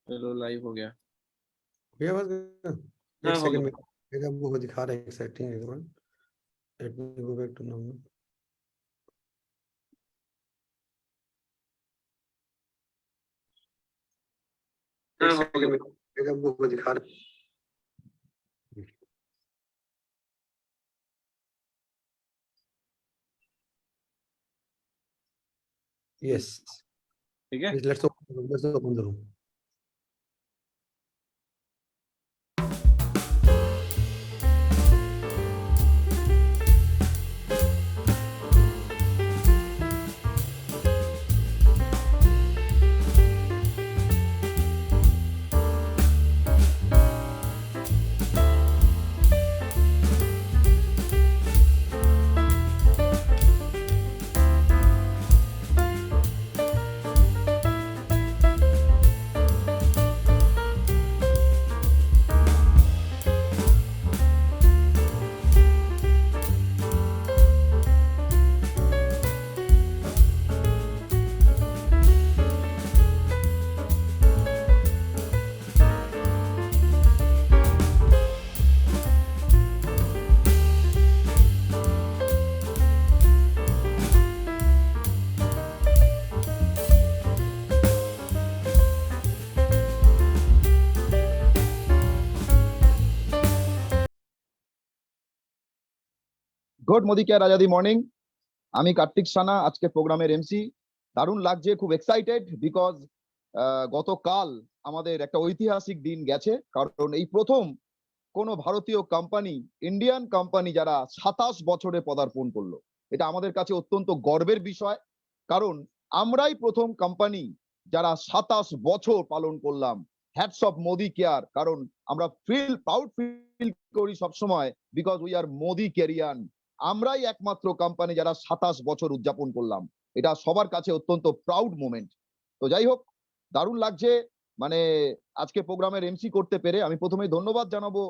चलो लाइव हो गया। भैया बस हाँ, एक हो सेकंड गया। में एक वो दिखा रहा है एक सेटिंग एक minute let me go back to number हाँ, एक हो सेकंड में गया। एक वो दिखा रहा है यस ठीक है। Let's open the room good Modicare আজাদি মর্নিং। আমি কার্তিক সানা, আজকে প্রোগ্রামের এমসি। দারুণ লাগছে, খুব এক্সাইটেড বিকজ গতকাল আমাদের একটা ঐতিহাসিক দিন গেছে, কারণ এই প্রথম কোনো ভারতীয় কোম্পানি, ইন্ডিয়ান কোম্পানি যারা 27 বছরে পদার্পণ করলো। এটা আমাদের কাছে অত্যন্ত গর্বের বিষয়, কারণ আমরাই প্রথম কোম্পানি যারা 27 বছর পালন করলাম। হ্যাটস অফ মোদি কেয়ার, কারণ আমরা প্রাউড ফিল করি সবসময় বিকজ উই আর মোদি কেরিয়ান। আমরাই একমাত্র কোম্পানি যারা 27 বছর উদযাপন করলাম। এটা সবার কাছে অত্যন্ত প্রাউড মোমেন্ট। তো যাই হোক, দারুণ লাগছে মানে আজকে প্রোগ্রামের এমসি করতে পেরে। আমি প্রথমেই ধন্যবাদ জানাবো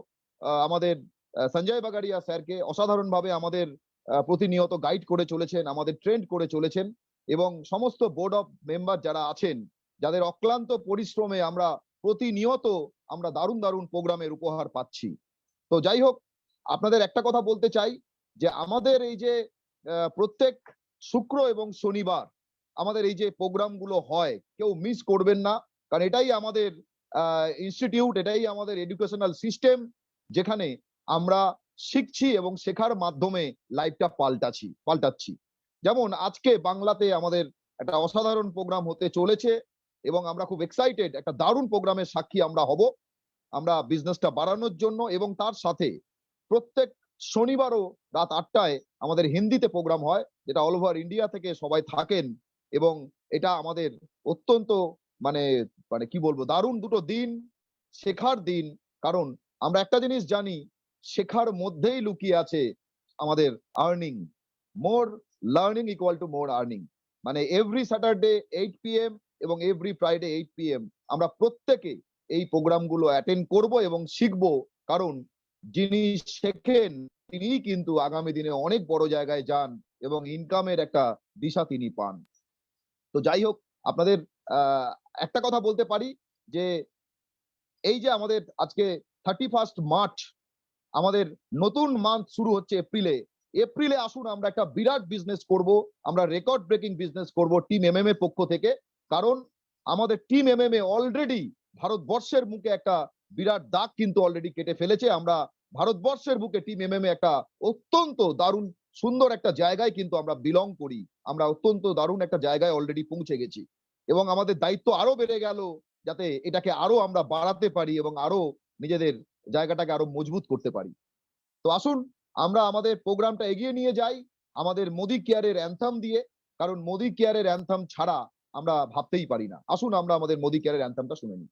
আমাদের সঞ্জয় বাগাড়িয়া স্যারকে। অসাধারণ ভাবে আমাদের প্রতিনিয়ত গাইড করে চলেছেন, আমাদের ট্রেন্ড করে চলেছেন, এবং সমস্ত বোর্ড অফ মেম্বার যারা আছেন, যাদের অক্লান্ত পরিশ্রমে আমরা প্রতিনিয়ত আমরা দারুণ দারুণ প্রোগ্রামের উপহার পাচ্ছি। তো যাই হোক, আপনাদের একটা কথা বলতে চাই যে আমাদের এই যে প্রত্যেক শুক্র এবং শনিবার আমাদের এই যে প্রোগ্রামগুলো হয়, কেউ মিস করবেন না, কারণ এটাই আমাদের ইনস্টিটিউট, এটাই আমাদের এডুকেশনাল সিস্টেম, যেখানে আমরা শিখছি এবং শেখার মাধ্যমে লাইফটা পাল্টাচ্ছি। যেমন আজকে বাংলাতে আমাদের একটা অসাধারণ প্রোগ্রাম হতে চলেছে এবং আমরা খুব এক্সাইটেড, একটা দারুণ প্রোগ্রামের সাক্ষী আমরা হব, আমরা বিজনেসটা বাড়ানোর জন্য। এবং তার সাথে প্রত্যেক শনিবারও রাত 8টায় আমাদের হিন্দিতে প্রোগ্রাম হয়, যেটা অল ওভার ইন্ডিয়া থেকে সবাই থাকেন, এবং এটা আমাদের অত্যন্ত মানে মানে কি বলবো, দারুণ দুটো দিন, শেখার দিন। কারণ আমরা একটা জিনিস জানি, শেখার মধ্যেই লুকিয়ে আছে আমাদের earning. More learning equal to more earning. মানে এভরি স্যাটারডে 8 PM এবং এভরি ফ্রাইডে 8 PM আমরা প্রত্যেকে এই প্রোগ্রামগুলো অ্যাটেন্ড করব এবং শিখবো, কারণ যিনি শেখেন তিনি কিন্তু আগামী দিনে অনেক বড় জায়গায় যান এবং ইনকামের একটা দিশা তিনি পান। তো যাই হোক, আপনাদের একটা কথা বলতে পারি যে এই যে আমাদের আজকে 31 মার্চ, আমাদের নতুন মান্থ শুরু হচ্ছে এপ্রিলে আসুন আমরা একটা বিরাট বিজনেস করব, আমরা রেকর্ড ব্রেকিং বিজনেস করব টিম এমএমএ পক্ষ থেকে। কারণ আমাদের টিম এমএমএ অলরেডি ভারতবর্ষের মুখে একটা বিরাট দাগ কিন্তু অলরেডি কেটে ফেলেছে। আমরা ভারতবর্ষের বুকে টিম এমএমএ একটা অত্যন্ত দারুণ সুন্দর একটা জায়গায় কিন্তু আমরা বিলং করি। আমরা অত্যন্ত দারুণ একটা জায়গায় অলরেডি পৌঁছে গেছি এবং আমাদের দায়িত্ব আরো বেড়ে গেল যাতে এটাকে আরো আমরা বাড়াতে পারি এবং আরো নিজেদের জায়গাটাকে আরো মজবুত করতে পারি। তো আসুন আমরা আমাদের প্রোগ্রামটা এগিয়ে নিয়ে যাই আমাদের মোদি কেয়ারের অ্যান্থাম দিয়ে, কারণ মোদি কেয়ারের অ্যান্থাম ছাড়া আমরা ভাবতেই পারি না। আসুন আমরা আমাদের মোদি কেয়ারের অ্যান্থামটা শুনে নিই।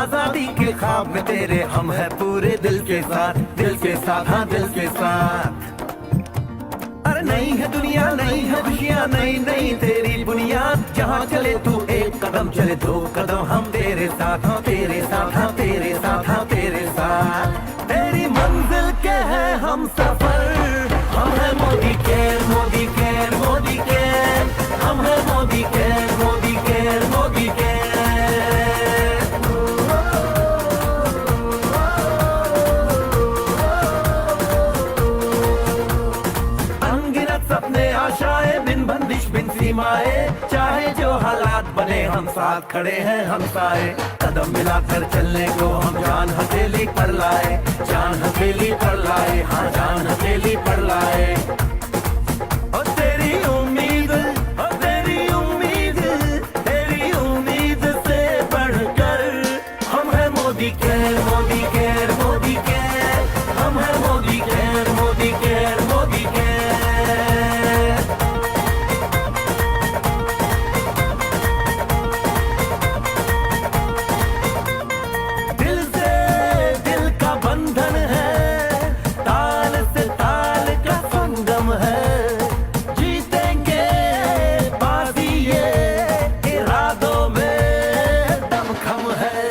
आजादी के ख्वाब में तेरे हम है पूरे दिल के साथ हाँ दिल के साथ। अरे नहीं है दुनिया, नहीं है खुशियाँ, नहीं नहीं तेरी बुनियाद, जहाँ चले तू एक कदम चले दो कदम हम तेरे साथ हाँ तेरे साथ हाँ तेरे साथ हाँ तेरे साथ तेरी मंजिल के है हम सफर हम है Modi care Modi care Modi care हम है Modi care Modi care Modi care अनगिनत सपने आशाएं बिन बंदिश बिन सीमाएं चाहे जो हालात बने हम साथ खड़े हैं हम साए कदम मिलाकर चलने को हम जान हथेली पर लाए जान हथेली पर लाए हाँ जान हथेली पर लाए और तेरी उम्मीद से बढ़कर हम है Modi care Modi care Modi care हम है Modi care Modi care Modi care दिल से दिल का बंधन है ताल से ताल का संगम है जीतेंगे बाजी ये इरादों में दमखम है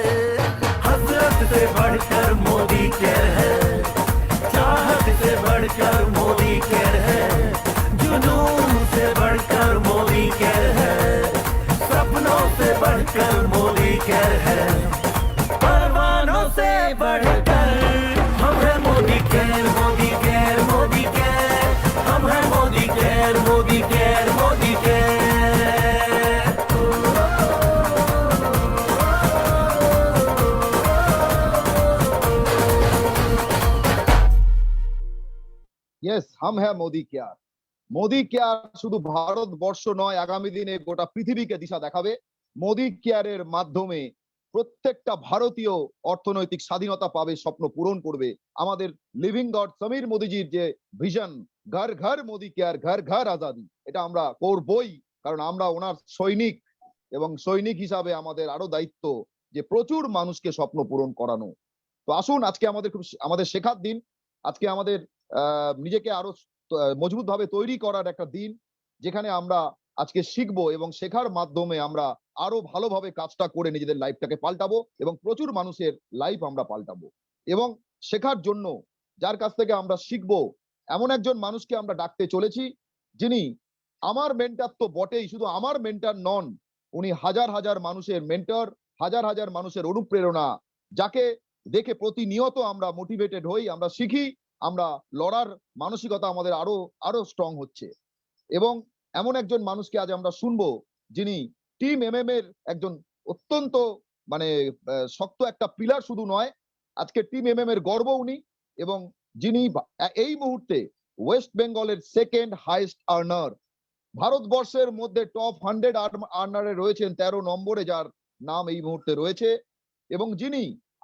हसरत से बढ़कर मोदी केयर है चाहत से बढ़कर मोदी केयर है जुनून से बढ़कर मोदी केयर है सपनों से बढ़कर मोदी केयर है परवानों से बढ़कर हम है Modi care Modi care Modi care हम है Modi care Modi care Modi care yes হাম হ্যাঁ মোদি কেয়ার মোদি কেয়ার শুধু ভারতবর্ষ নয় আগামী দিনে গোটা পৃথিবীকে দিশা দেখাবে মোদি কেয়ারের মাধ্যমে প্রত্যেকটা ভারতীয় অর্থনৈতিক স্বাধীনতা পাবে স্বপ্ন পূরণ করবে আমাদের লিভিং গড সমীর মোদিজির যে ভিশন ঘর ঘর মোদি কেয়ার ঘর ঘর আজাদি এটা আমরা করবই কারণ আমরা ওনার সৈনিক এবং সৈনিক হিসাবে আমাদের আরো দায়িত্ব যে প্রচুর মানুষকে স্বপ্ন পূরণ করানো তো আসুন আজকে আমাদের শেখার দিন আজকে আমাদের নিজেকে আরো মজবুত ভাবে তৈরি করার একটা দিন যেখানে আমরা আজকে শিখবো এবং শেখার মাধ্যমে আমরা আরো ভালোভাবে কাজটা করে নিজেদের লাইফটাকে পাল্টাবো এবং প্রচুর মানুষের লাইফ আমরা পাল্টাবো এবং শেখার জন্য যার কাছ থেকে আমরা শিখবো এমন একজন মানুষকে আমরা ডাকতে চলেছি যিনি আমার মেন্টর তো বটেই শুধু আমার মেন্টর নন উনি হাজার হাজার মানুষের মেন্টর হাজার হাজার মানুষের অনুপ্রেরণা যাকে দেখে প্রতিনিয়ত আমরা মোটিভেটেড হই আমরা শিখি আমরা লড়ার মানসিকতা আমাদের আরো আরো স্ট্রং হচ্ছে এবং এমন একজন মানুষকে আজ আমরা শুনবো যিনি টিম এমএম এর একজন অত্যন্ত মানে শক্ত একটা পিলার শুধু নয় আজকে টিম এমএম এর গর্ব উনি এবং যিনি এই মুহূর্তে ওয়েস্ট বেঙ্গলের সেকেন্ড হাইয়েস্ট আর্নার ভারতবর্ষের মধ্যে টপ 100 আর্নারে রয়েছেন 13 নম্বরে যার নাম এই মুহূর্তে রয়েছে এবং যিনি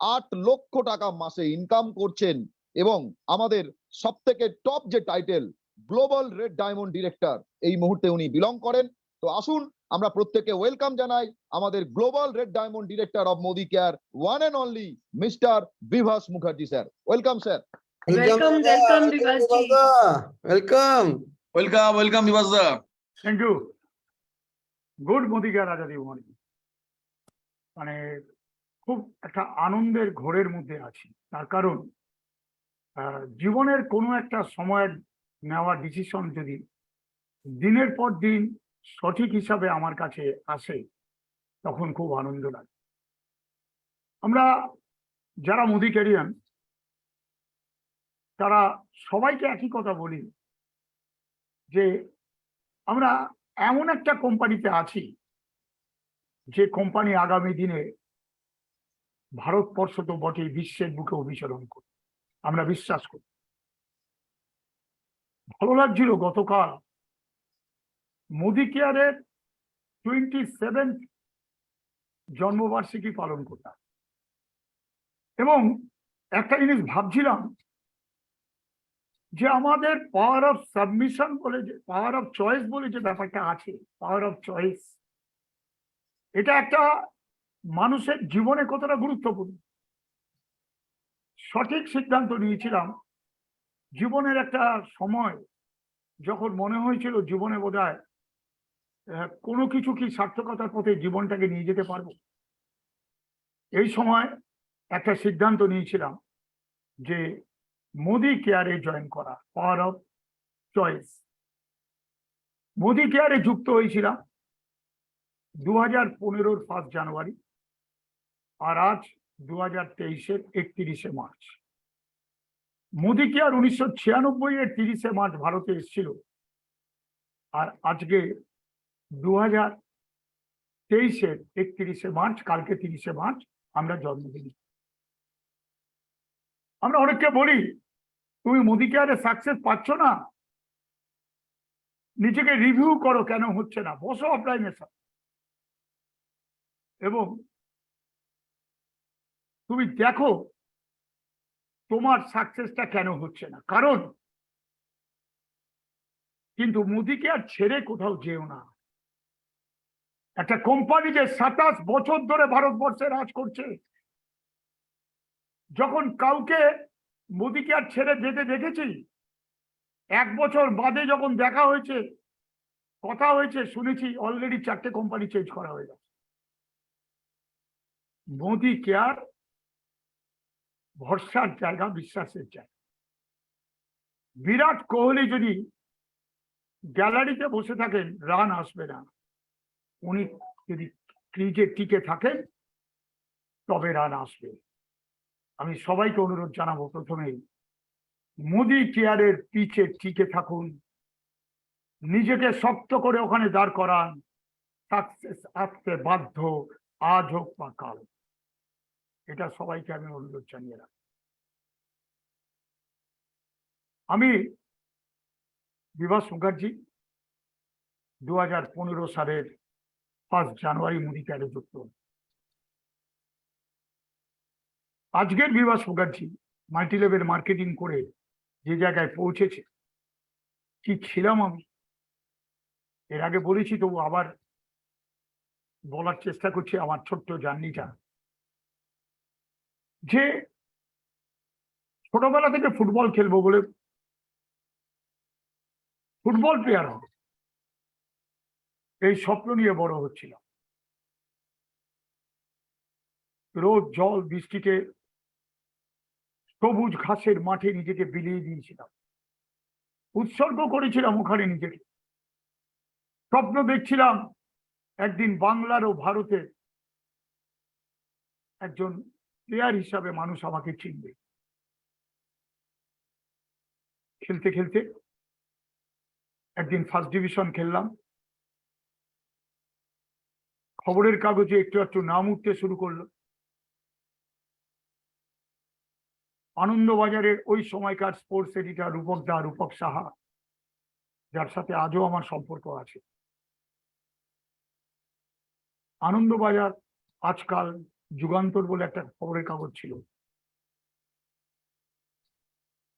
8 লক্ষ টাকা মাসে ইনকাম করছেন এবং আমাদের সবথেকে টপ যে title global red diamond director এই মুহূর্তে উনি বিলং করেন তো আসুন আমরা প্রত্যেককে ওয়েলকাম জানাই আমাদের global red diamond director of Modicare one and only mister Bibhas Mukherjee sir welcome sir Welcome, Vivas ji. Welcome welcome Vivas da. Thank you good Modicare আজাদি মর্নিং মানে খুব একটা আনন্দের ঘোরের মধ্যে আছি তার কারণ জীবনের কোনো একটা সময়ের নেওয়া ডিসিশন যদি দিনের পর দিন সঠিক হিসাবে আমার কাছে আসে তখন খুব আনন্দ লাগে আমরা যারা মোদি ক্যারিয়ান তারা সবাইকে একই কথা বলি যে আমরা এমন একটা কোম্পানিতে আছি যে কোম্পানি আগামী দিনে ভারতবর্ষ তো বটেই বিশ্বের বুকে অভিচরণ করে আমরা বিশ্বাস করি ভালো লাগছিল গতকাল মোদি কেয়ারের 27th জন্মবার্ষিকী পালন করলাম এবং একটা জিনিস ভাবছিলাম যে আমাদের পাওয়ার অফ সাবমিশন বলে যে পাওয়ার অফ চয়েস বলে যে ব্যাপারটা আছে পাওয়ার অফ চয়েস এটা একটা মানুষের জীবনে কতটা গুরুত্বপূর্ণ সঠিক সিদ্ধান্ত নিয়েছিলাম জীবনের একটা সময় যখন মনে হয়েছিল জীবনে বোধহয় কোনো কিছু কি সার্থকতার পথে জীবনটাকে নিয়ে যেতে পারবো? এই সময় একটা সিদ্ধান্ত নিয়েছিলাম যে মোদি কেয়ারে জয়েন করা, পাওয়ার অফ চয়েস। মোদি কেয়ারে যুক্ত হয়েছিলাম 2015 1 জানুয়ারি, আর আজ 2023 31 মার্চ। মোদি কেয়ার 1996 30 মার্চ ভারতে এসেছিল, আর আজকে 2023 31 মার্চ, কালকে 30 মার্চ আমরা জন্মদিন। আমরা অনেককে বলি, তুমি মোদি কেয়ারে সাকসেস পাচ্ছ না, নিজেকে রিভিউ করো কেন হচ্ছে না, বসো অফলাইনের সাথে এবং তুমি দেখো তোমার সাকসেসটা কেন হচ্ছে না। কারণ কিন্তু মোদি কেয়ার ছেড়ে কোথাও যেও না। একটা কোম্পানি যে 27 বছর ধরে ভারতবর্ষে রাজ করছে, যখন কাউকে মোদি কেয়ার ছেড়ে যেতে দেখেছি, 1 বছর বাদে যখন দেখা হয়েছে, কথা হয়েছে, শুনেছি অলরেডি 4টে কোম্পানি চেঞ্জ করা হয়ে গেছে। মোদি কেয়ার ভরসার জায়গা, বিশ্বাসের জায়গা। বিরাট কোহলি যদি গ্যালারিতে বসে থাকেন, রান আসবে না। উনি যদি ক্রিজে টিকে থাকেন, তবে রান আসবে। আমি সবাইকে অনুরোধ জানাবো, প্রথমেই মোদি কেয়ারের পিচে টিকে থাকুন, নিজেকে শক্ত করে ওখানে দাঁড় করান, সাকসেস আসতে বাধ্য, আজ হোক বা কাল। এটা সবাইকে আমি অনুরোধ জানিয়ে রাখি। আমি বিভাস মুখার্জি 2015 সালের 1 জানুয়ারি মোদি কেয়ারে যুক্ত। আজকের Bibhas Mukherjee multi level marketing করে যে জায়গায় পৌঁছেছে, কি ছিলাম আমি এর আগে বলেছি, তবু আবার বলার চেষ্টা করছি আমার ছোট্ট জার্নিটা। যে ছোটবেলা থেকে ফুটবল খেলবো বলে, ফুটবল প্লেয়ার হবে, এই স্বপ্ন নিয়ে বড় হচ্ছিল। রোদ জল বৃষ্টিতে সবুজ ঘাসের মাঠে নিজেকে বিলিয়ে দিয়েছিলাম, উৎসর্গ করেছিলাম ওখানে নিজেকে। স্বপ্ন দেখছিলাম একদিন বাংলার ও ভারতের একজন প্লেয়ার হিসাবে মানুষ আমাকে চিনবে। খেলতে খেলতে একদিন ফার্স্ট ডিভিশন খেললাম, খবরের কাগজে একটু একটু নাম উঠতে শুরু করলো। আনন্দবাজারের ওই সময়কার স্পোর্টস এডিটর রূপক সাহা, যার সাথে আজও আমার সম্পর্ক আছে। আনন্দবাজার, আজকাল যুগান্তর বলে একটা খবরের কাগজ ছিল,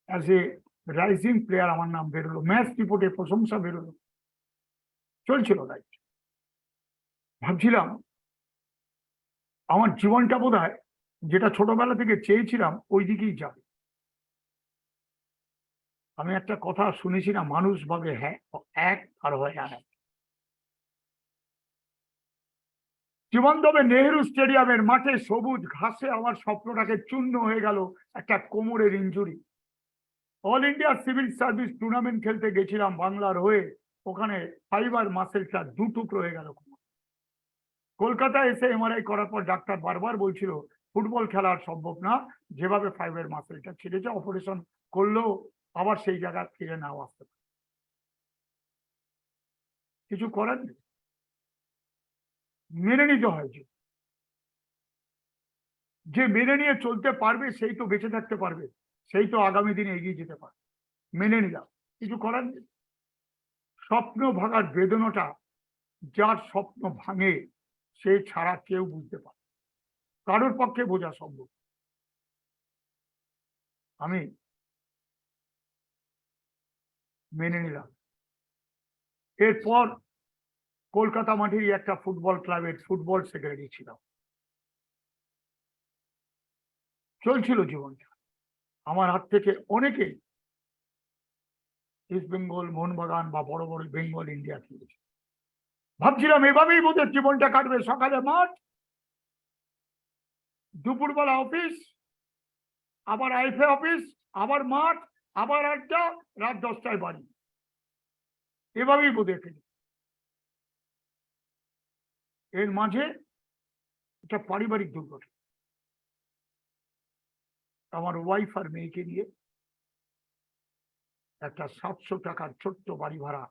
অ্যাজ এ রাইজিং প্লেয়ার আমার নাম বেরোলো, ম্যাচ রিপোর্টে প্রশংসা বেরোলো, চলছিল রাইট। ভাবছিলাম আমার জীবনটা বোধহয় যেটা ছোটবেলা থেকে চেয়েছিলাম ওই দিকেই যাবে। আমি একটা কথা শুনেছি না, মানুষ ভাবে হ্যাঁ এক আর হয় এক। জীবনদবে নেহেরু স্টেডিয়ামের মাঠে সবুজ ঘাসে আমার স্বপ্নটাকে চূর্ণ হয়ে গেল একটা কোমরের injury. All India civil service tournament খেলতে গেছিলাম বাংলার হয়ে, ওখানে ফাইবার মাসেলটা 2 টুকরো হয়ে গেল। কলকাতায় এসে এমআরআই করার পর ডাক্তার বারবার বলছিল ফুটবল খেলা আর সম্ভব না, যেভাবে ফাইবার মাসেলটা ছিঁড়েছে, অপারেশন করলেও আবার সেই জায়গা ফিরে নাও আসতে পারে। কিছু করার নেই, মেনে নিতে হয়। যে মেনে নিয়ে চলতে পারবে সেই তো বেঁচে থাকতে পারবে, সেই তো আগামী দিনে এগিয়ে যেতে পারবে। মেনে নিলাম, কিছু করার নেই। স্বপ্ন ভাঙার বেদনাটা যার স্বপ্ন ভাঙে সে ছাড়া কেউ বুঝতে পারে, কারোর পক্ষে বোঝা সম্ভব। আমি মেনে নিলাম। এরপর কলকাতা মাঠেরই একটা ফুটবল ক্লাবের ফুটবল সেক্রেটারি ছিলাম। চলছিল জীবনটা। আমার হাত থেকে অনেকে ইস্ট বেঙ্গল, মোহনবাগান বা বড় বড় বেঙ্গল ইন্ডিয়া খেলেছে। ভাবছিলাম এভাবেই বোধহয় জীবনটা কাটবে, সকালে মাঠ, দুপুরবেলা অফিস, আবার আইফে অফিস, আবার মাঠ, আবার আড্ডা, রাত 10টায় বাড়ি, এভাবেই বোধহয় ফেলি। এর মাঝে একটা পারিবারিক দুর্ঘটনা, আমার ওয়াইফ আর মেয়েকে নিয়ে একটা 700 টাকার ছোট্ট বাড়ি ভাড়া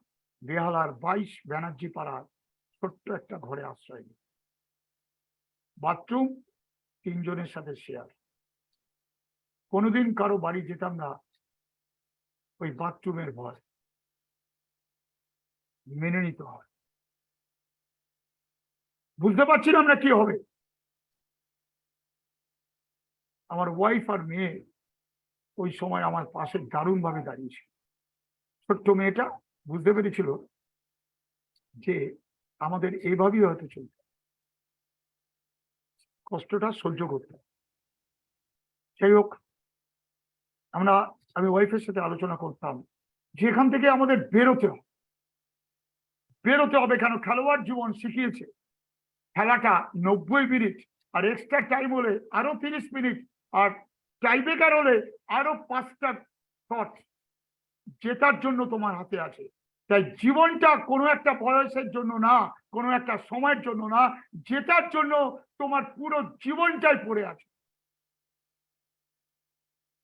বেহালার 22 ব্যানার্জি পাড়ার ছোট্ট একটা ঘরে আশ্রয় নিই। বাথরুম 3 জনের সাথে শেয়ার। কোনোদিন কারো বাড়ি যেতাম না ওই বাথরুমের ভয়, মেনে নিতে হয়। বুঝতে পারছিলাম না কি হবে। আমার ওয়াইফ আর মেয়ে ওই সময় আমার পাশে দারুণ ভাবে দাঁড়িয়েছিল। ছোট্ট মেয়েটা বুঝতে পেরেছিল যে আমাদের এইভাবেই হয়তো চলবে, কষ্টটা সহ্য করতে। যাই হোক, আমি ওয়াইফের সাথে আলোচনা করতাম যে এখান থেকে আমাদের বেরোতে হবে। কেন, খেলোয়াড় জীবন শিখিয়েছে খেলাটা 90 মিনিট, আর এক্সট্রা টাইম হলে আরো 30 মিনিট, আর টাইব্রেকার হলে আরো 5টা শট জেতার জন্য তোমার হাতে আছে। তাই জীবনটা কোনো একটা বয়সের জন্য না, কোনো একটা সময়ের জন্য না, জেতার জন্য তোমার পুরো জীবনটাই পড়ে আছে।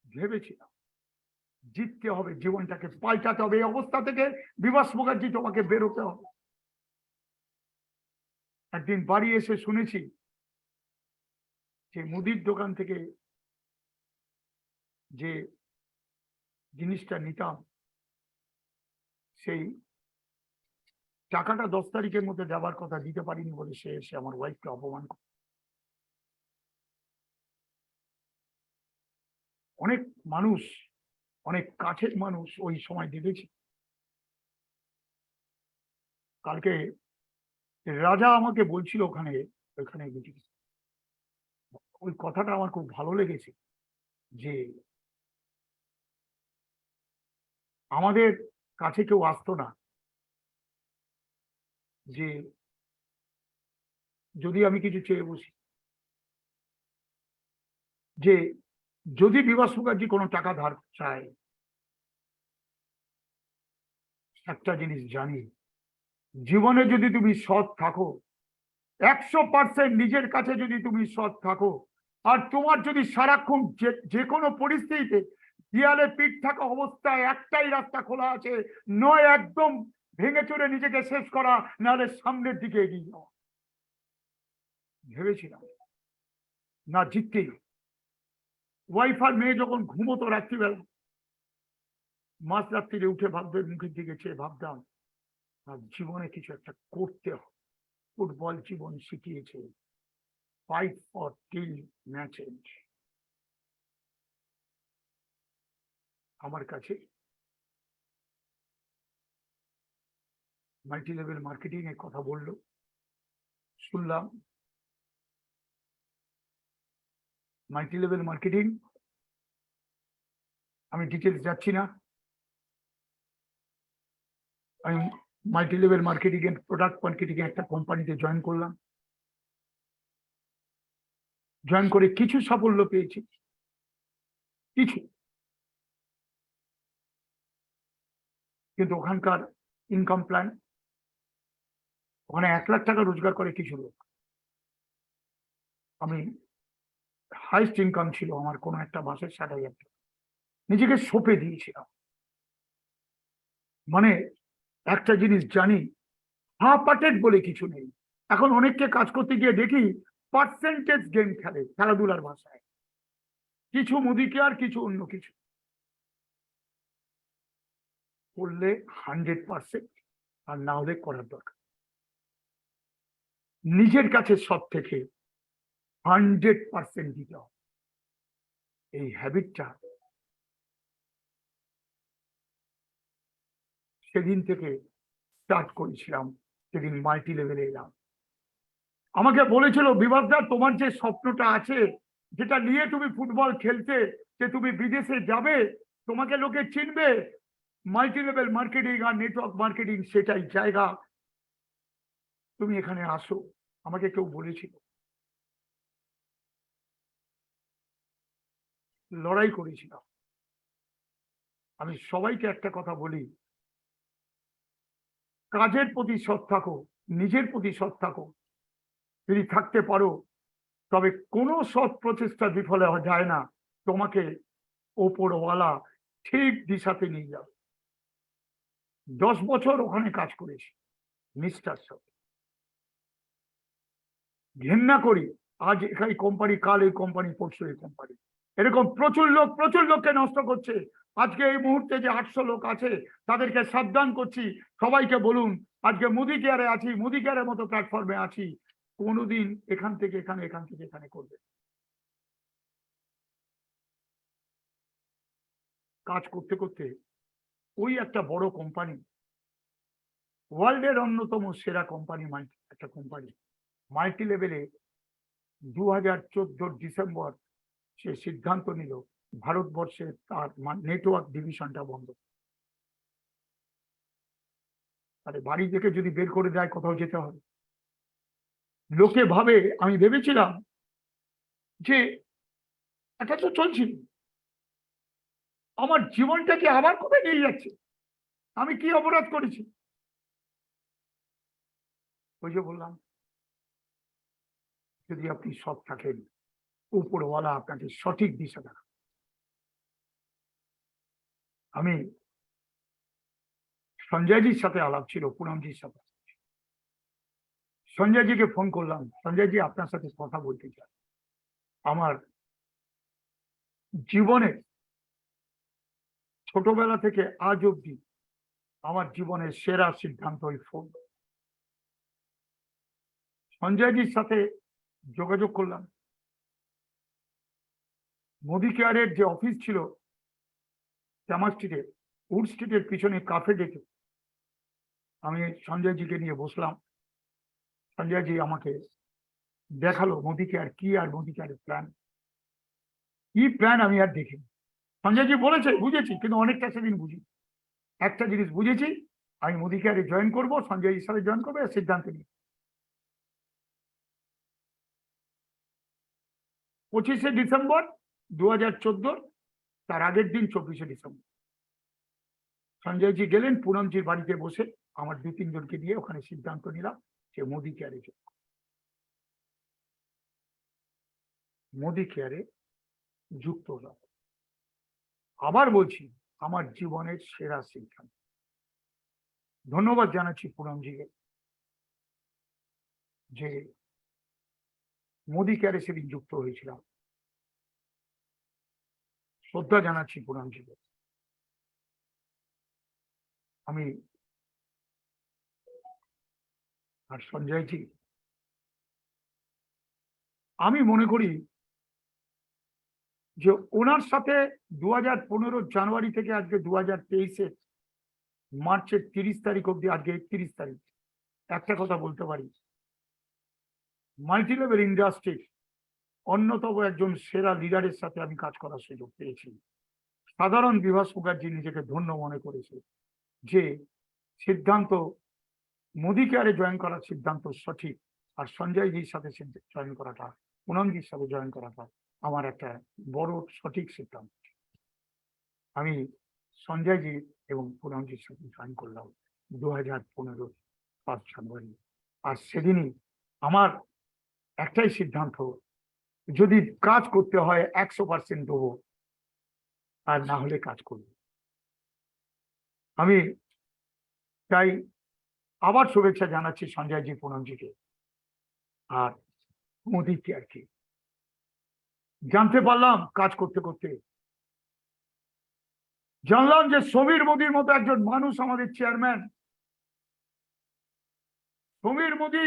ভেবেছিলাম জিততে হবে, জীবনটাকে পাল্টাতে হবে, এই অবস্থা থেকে বিভাস মুখার্জি তোমাকে বেরোতে হবে। একদিন বাড়ি এসে শুনেছি যে মুদির দোকান থেকে যে জিনিসটা নিতাম সেই টাকাটা 10 তারিখের মধ্যে দেওয়ার কথা, দিতে পারিনি বলে সে এসে আমার ওয়াইফকে অপমান করে। অনেক মানুষ, অনেক কাছের মানুষ ওই সময় দেখেছি। কালকে রাজা আমাকে বলছিল ওখানে ওই কথাটা আমার খুব ভালো লেগেছে যে আমাদের কাছে কেউ আসতো না, যে যদি আমি কিছু চেয়ে বসি, যে যদি বিভাস মুখার্জি কোনো টাকা ধার চায়, একটা জিনিস জানি, জীবনে যদি তুমি সৎ থাকো, 100% নিজের কাছে যদি তুমি সৎ থাকো, আর তোমার যদি সারাক্ষণ যে কোনো পরিস্থিতিতে দেয়ালে পিঠ থাকা অবস্থায় একটাই রাস্তা খোলা আছে, নয় একদম ভেঙে চড়ে নিজেকে শেষ করা, নাহলে সামনের দিকে এগিয়ে যাওয়া। ভেবেছিলাম না জিততেই। ওয়াইফ আর মেয়ে যখন ঘুমোতো রাত্রিবেলা, মাঝ রাত্রিরে উঠে ভাবতেন, মুখের দিকে চেয়ে ভাবতাম আর জীবনে কিছু একটা করতে হবে। ফুটবল জীবন শিখিয়েছে fight for till match end. আমার কাছে মাল্টি লেভেল মার্কেটিং এর কথা বললো, শুনলাম। মাল্টি লেভেল মার্কেটিং, আমি ডিটেলস যাচ্ছি না। আমি মাল্টি লেভেল মার্কেটিং এর প্রোডাক্ট মার্কেটিং এর একটা কোম্পানিতে জয়েন করলাম। জয়েন করে কিছু সাফল্য পেয়েছি, কিছু, কিন্তু ওখানকার ইনকাম প্ল্যান, ওখানে 1 লাখ টাকা রোজগার করে কিছু লোক। আমি হাইস্ট ইনকাম ছিল আমার কোনো একটা মাসের 60,000 টাকা, নিজেকে সঁপে দিয়েছিলাম। মানে একটা জিনিস জানি, হাফ হার্টেড বলে কিছু নেই। এখন অনেককে কাজ করতে গিয়ে দেখি পার্সেন্টেজ গেম খেলে, খেলাধুলার ভাষায়, কিছু মুদিকেয়ার, কিছু অন্য কিছু করলে 100%, আর না হলে করার দরকার। নিজের কাছে সব থেকে 100% দিতে হবে। এই হ্যাবিটটা সেদিন থেকে স্টার্ট করেছিলাম, সেদিন মাল্টি লেভেলে এলাম। আমাকে বলেছিল, বিভাসদা তোমার যে স্বপ্নটা আছে, যেটা নিয়ে তুমি ফুটবল খেলতে, যে তুমি বিদেশে যাবে, তোমাকে লোকে চিনবে, মাল্টি লেভেল মার্কেটিং আর নেটওয়ার্ক মার্কেটিং সেটাই জায়গা। তুমি এখানে আসো, আমাকে কেউ বলেছিল, লড়াই করেছিলাম। আমি সবাইকে একটা কথা বলি, কাজের প্রতি সৎ থাকো, নিজের প্রতি সৎ থাকো। যদি থাকতে পারো তবে কোনো সৎ প্রচেষ্টা বিফলে যায় না, তোমাকে ওপরওয়ালা ঠিক দিশাতে নিয়ে যাবে। 10 বছর ওখানে কাজ করেছি নিষ্ঠার সাথে। ঘেন্না করি, আজ এই কোম্পানি, কাল এই কোম্পানি, পরশু এই কোম্পানি, এরকম প্রচুর লোককে নষ্ট করছে। আজকে এই মুহূর্তে যে 800 লোক আছে তাদেরকে সাবধান করছি, সবাইকে বলুন আজকে মোদি কেয়ারে আছি, মোদি কেয়ারের মতো প্ল্যাটফর্মে আছি, কোনোদিন এখান থেকে এখানে, এখান থেকে এখানে করবে। কাজ করতে করতে ওই একটা বড় কোম্পানি, ওয়ার্ল্ডের অন্যতম সেরা কোম্পানি, একটা কোম্পানি মাল্টি লেভেলে 2014 ডিসেম্বর সে সিদ্ধান্ত নিল ভারতবর্ষে তার নেটওয়ার্ক ডিভিশনটা বন্ধ। আরে বাড়ি থেকে যদি বের করে দেয় কোথাও যেতে হবে। লোকে ভাবে, আমি ভেবেছিলাম যে এটা তো চলছিল, আমার জীবনটাকে আবার কবে নিয়ে যাচ্ছে, আমি কি অপরাধ করেছি? ওই যে বললাম, যদি আপনি সৎ থাকেন, উপরওয়ালা আপনাকে সঠিক দিশা দেখান। আমি সঞ্জয়জির সাথে আলাপ ছিল, পুনমজির সাথে। সঞ্জয়জিকে ফোন করলাম, সঞ্জয়জি আপনার সাথে কথা বলতে চাই। আমার জীবনে ছোটবেলা থেকে আজ অব্দি আমার জীবনের সেরা সিদ্ধান্ত ওই ফোন। সঞ্জয়জির সাথে যোগাযোগ করলাম। মোদি কেয়ারের যে অফিস ছিল জামা স্ট্রিটে, উড স্ট্রিটের পিছনে কাফে ডেকে আমি সঞ্জয়জিকে নিয়ে বসলাম। সঞ্জয়জি আমাকে দেখালো মোদি কেয়ার কি, আর মোদি কেয়ারের প্ল্যান কি। প্ল্যান আমি আর দেখিনি। সঞ্জয়জি বলেছে বুঝেছি, কিন্তু অনেকটা সেদিন বুঝি। একটা জিনিস বুঝেছি, আমি মোদি কেয়ারে জয়েন করবো, সঞ্জয়জির সাথে জয়েন করবো, সিদ্ধান্ত নিই। 25শে ডিসেম্বর 2014, তার আগের দিন 24শে ডিসেম্বর সঞ্জয়জি গেলেন পুনমজির বাড়িতে বসে, আমার 2-3 জনকে নিয়ে ওখানে সিদ্ধান্ত নিলাম যে মোদি কেয়ারে যোগ। মোদি কেয়ারে যুক্ত হলাম। আবার বলছি, আমার জীবনের সেরা সিদ্ধান্ত। ধন্যবাদ জানাচ্ছি পুনমজিকে যে মোদি কেয়ারে সেদিন যুক্ত হয়েছিলাম। শ্রদ্ধা জানাচ্ছি পুনমজিকে। আমি আর সঞ্জয়জি, আমি মনে করি যে ওনার সাথে 2015 জানুয়ারি থেকে আজকে 2023 মার্চের 30 তারিখ অব্দি, আজকে 31 তারিখ, একটা কথা বলতে পারি, মাল্টি লেভেল ইন্ডাস্ট্রির অন্যতম একজন সেরা লিডারের সাথে আমি কাজ করার সুযোগ পেয়েছি। সাধারণ বিভাস মুখার্জি নিজেকে ধন্য মনে করেছে যে সিদ্ধান্ত, মোদি কেয়ারে জয়েন করার সিদ্ধান্ত সঠিক, আর সঞ্জয়জির সাথে জয়েন করাটা, পুনমজির সাথে জয়েন করাটা আমার একটা বড় সঠিক সিদ্ধান্ত। আমি সঞ্জয়জি এবং পুনমজির সাথে জয়েন করলাম 2015 1 জানুয়ারি। আর সেদিনই আমার একটাই সিদ্ধান্ত, যদি কাজ করতে হয় 100% দেবো, আর না হলে কাজ করব। আমি তাই আবার শুভেচ্ছা জানাচ্ছি সঞ্জয়জি, পুনমজিকে আর মোদি কেয়ারকে। জানতে পারলাম কাজ করতে করতে, জানলাম যে সমীর মোদির মতো একজন মানুষ আমাদের চেয়ারম্যান। সমীর মোদি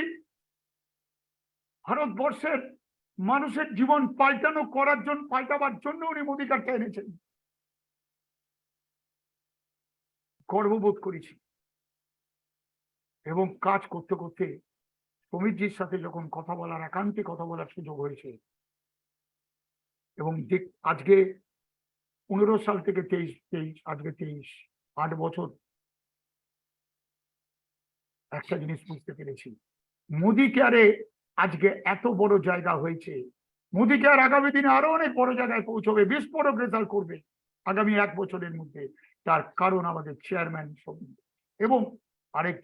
ভারতবর্ষের মানুষের জীবন পাল্টাবার জন্য উনি মোদি কেয়ারটা এনেছেন। গর্ববোধ করেছি। এবং কাজ করতে করতে সমীরজির সাথে যখন কথা বলার, একান্তে কথা বলার সুযোগ হয়েছে, এবং আজকে 15 সাল থেকে 23, আজকে 23, 8 বছর, একটা জিনিস বুঝতে পেরেছি, মোদি কেয়ারে আজকে এত বড় জায়গা হয়েছে, মোদি কেয়ার আগামী দিনে আরো অনেক বড় জায়গায় পৌঁছবে, বিস্ফোরক রেজাল্ট করবে আগামী 1 বছরের মধ্যে। তার কারণ আমাদের চেয়ারম্যান এবং আরেক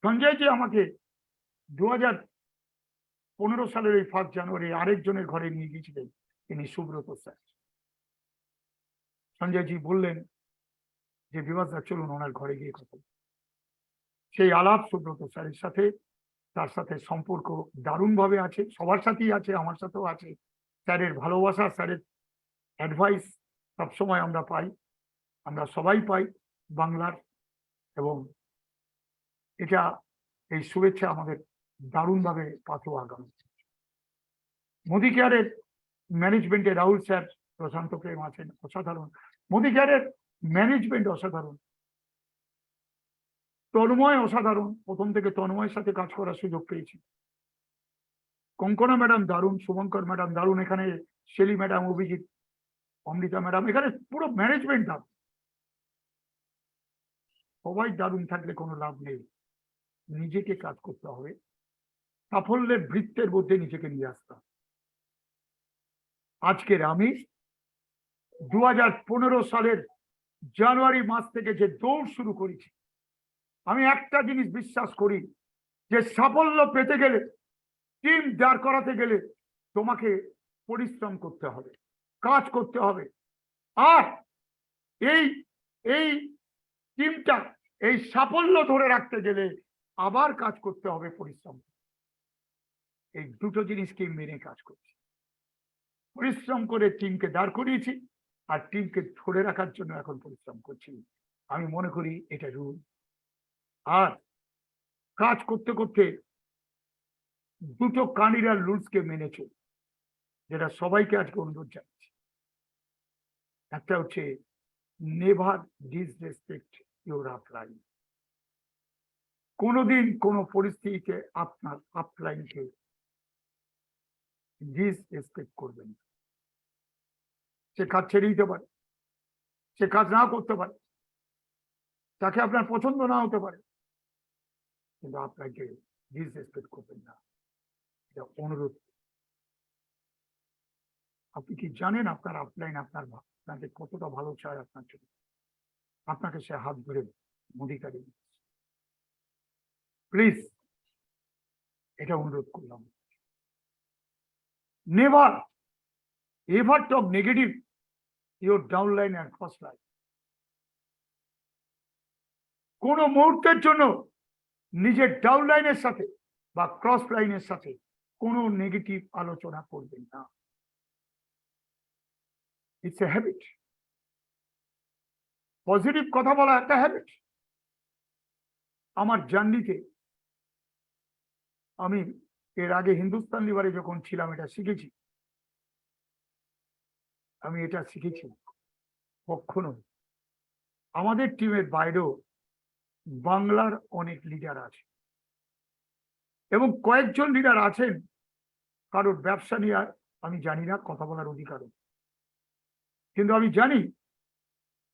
সঞ্জয়জি আমাকে 2015 সালের এই 1 জানুয়ারি আরেকজনের ঘরে নিয়ে গিয়েছিলেন, তিনি সুব্রত স্যার। সঞ্জয়জি বললেন যে বিভাস দা চলুন ওনার ঘরে গিয়ে কথা বলি। সেই আলাপ সুব্রত স্যারের সাথে, তার সাথে সম্পর্ক দারুণভাবে আছে, সবার সাথেই আছে, আমার সাথেও আছে। স্যারের ভালোবাসা, স্যারের অ্যাডভাইস সবসময় আমরা পাই, আমরা সবাই পাই বাংলার, এবং এটা এই শুভেচ্ছা আমাদের দারুণভাবে পাথো আগামী। মোদি কেয়ারের ম্যানেজমেন্টে রাহুল স্যার, প্রশান্ত প্রেম আছেন, অসাধারণ। মোদি কেয়ারের ম্যানেজমেন্ট অসাধারণ, তন্ময় অসাধারণ, প্রথম থেকে তন্ময়ের সাথে কাজ করার সুযোগ পেয়েছি। কঙ্কনা ম্যাডাম দারুণ, শুভঙ্কর ম্যাডাম দারুণ, এখানে শেলি ম্যাডাম, অভিজিৎ, অমৃতা ম্যাডাম, এখানে পুরো ম্যানেজমেন্ট দারুণ। সবাই দারুণ থাকলে কোনো লাভ নেই, নিজেকে কাজ করতে হবে, সাফল্যের বৃত্তের মধ্যে নিজেকে নিয়ে আসতে হবে। আজকের আমি 2015 সালের জানুয়ারি মাস থেকে যে দৌড় শুরু করেছি, আমি একটা জিনিস বিশ্বাস করি যে সাফল্য পেতে গেলে, টিম দাঁড় করাতে গেলে তোমাকে পরিশ্রম করতে হবে, কাজ করতে হবে। আর এই টিমটা এই সাফল্য ধরে রাখতে গেলে আবার কাজ করতে হবে, পরিশ্রম। এই দুটো জিনিসকে মেনে কাজ করছি। পরিশ্রম করে টিমকে দাঁড় করিয়েছি, আর টিমকে ধরে রাখার জন্য এখন পরিশ্রম করছি। আমি মনে করি এটা রুল। আর কাজ করতে করতে দুটো কানিরার রুলসকে মেনেছে, যেটা সবাইকে আজকে অনুরোধ জানাচ্ছি। একটা হচ্ছে নেভার ডিসরেসপেক্ট ইউর আপলাইন। কোনোদিন কোনো পরিস্থিতিতে আপনার আপলাইনকে ডিসরেসপেক্ট করবেন না। সে কাজ ছেড়ে দিতে পারে, সে কাজ না করতে পারে, তাকে আপনার পছন্দ না হতে পারে, কিন্তু আপনাকে ডিসরেসপেক্ট করবেন না, এটা অনুরোধ। আপনি কি জানেন আপনার আপলাইন আপনাকে কতটা ভালো চায় আপনার জন্য? আপনাকে সে হাত ধরে মোদিকারি, প্লিজ এটা অনুরোধ করলাম। Never ever talk negative your downline and first line. কোন মুহূর্তের জন্য নিজের ডাউনলাইনের সাথে বা ক্রস লাইনের সাথে কোনো নেগেটিভ আলোচনা করবেন না। It's a habit. পজিটিভ কথা বলা একটা হ্যাবিট। আমার জার্নিতে আমি এর আগে হিন্দুস্তান লিভারে যখন ছিলাম এটা শিখেছি। আমি এটা শিখেছি কখনো আমাদের টিমের বাইরেও বাংলার অনেক লিডার আছে, এবং কয়েকজন লিডার আছেন কারোর ব্যবসা নিয়ে আমি জানি না, কথা বলার অধিকারও, কিন্তু আমি জানি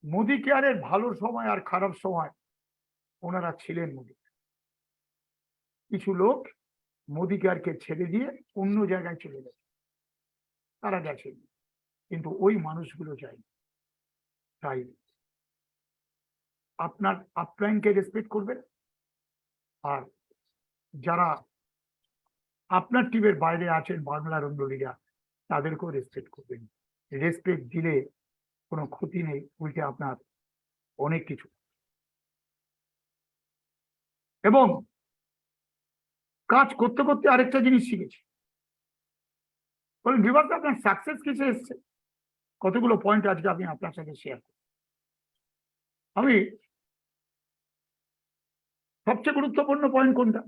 মোদি কেয়ারের ভালো সময় আর খারাপ সময় ওনারা ছিলেন মোদি। কিছু লোক মোদি কেয়ারকে ছেড়ে দিয়ে অন্য জায়গায় চলে গেছে, তারা গেছেন, কিন্তু ওই মানুষগুলো যায়নি। তাই আপনার আপলাইনকে রেসপেক্ট করবেন, আর যারা আপনার টিমের বাইরে আছেন বাংলার অন্য লিডার, তাদেরকেও রেসপেক্ট করবেন। রেসপেক্ট দিলে কোনো ক্ষতি নেই, উল্টে আপনার অনেক কিছু। এবং কাজ করতে করতে আরেকটা জিনিস শিখেছি। বলেন বিভাগটা আপনার সাকসেস কিসে এসছে? কতগুলো পয়েন্ট আজকে আমি আপনার সাথে শেয়ার করি। আমি সবচেয়ে গুরুত্বপূর্ণ পয়েন্ট কোনটা?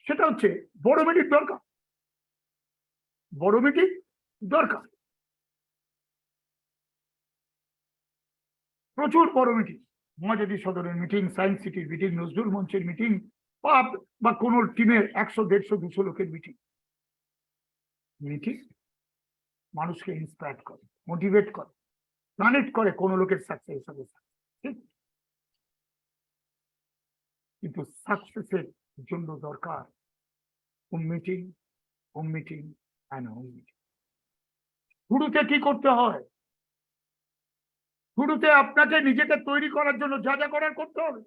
সেটা হচ্ছে বড় মিটিং দরকার, বড় মিটিং দরকার, প্রচুর বড় মিটিং। মহাজাতি সদরের মিটিং, সায়েন্স সিটির মিটিং, নজরুল মঞ্চের মিটিং, বা কোন টিমের 100, 150, 200 লোকের মিটিং। মিটিং মানুষকে ইন্সপায়ার করে, মোটিভেট করে, কানেক্ট করে কোন লোকের সাকসেস হবে। ঠিক, কিন্তু সাকসেসের জন্য দরকার home meeting and home meeting. শুরুতে কি করতে হয়? শুরুতে আপনাকে নিজেকে তৈরি করার জন্য যা যা করার করতে হবে।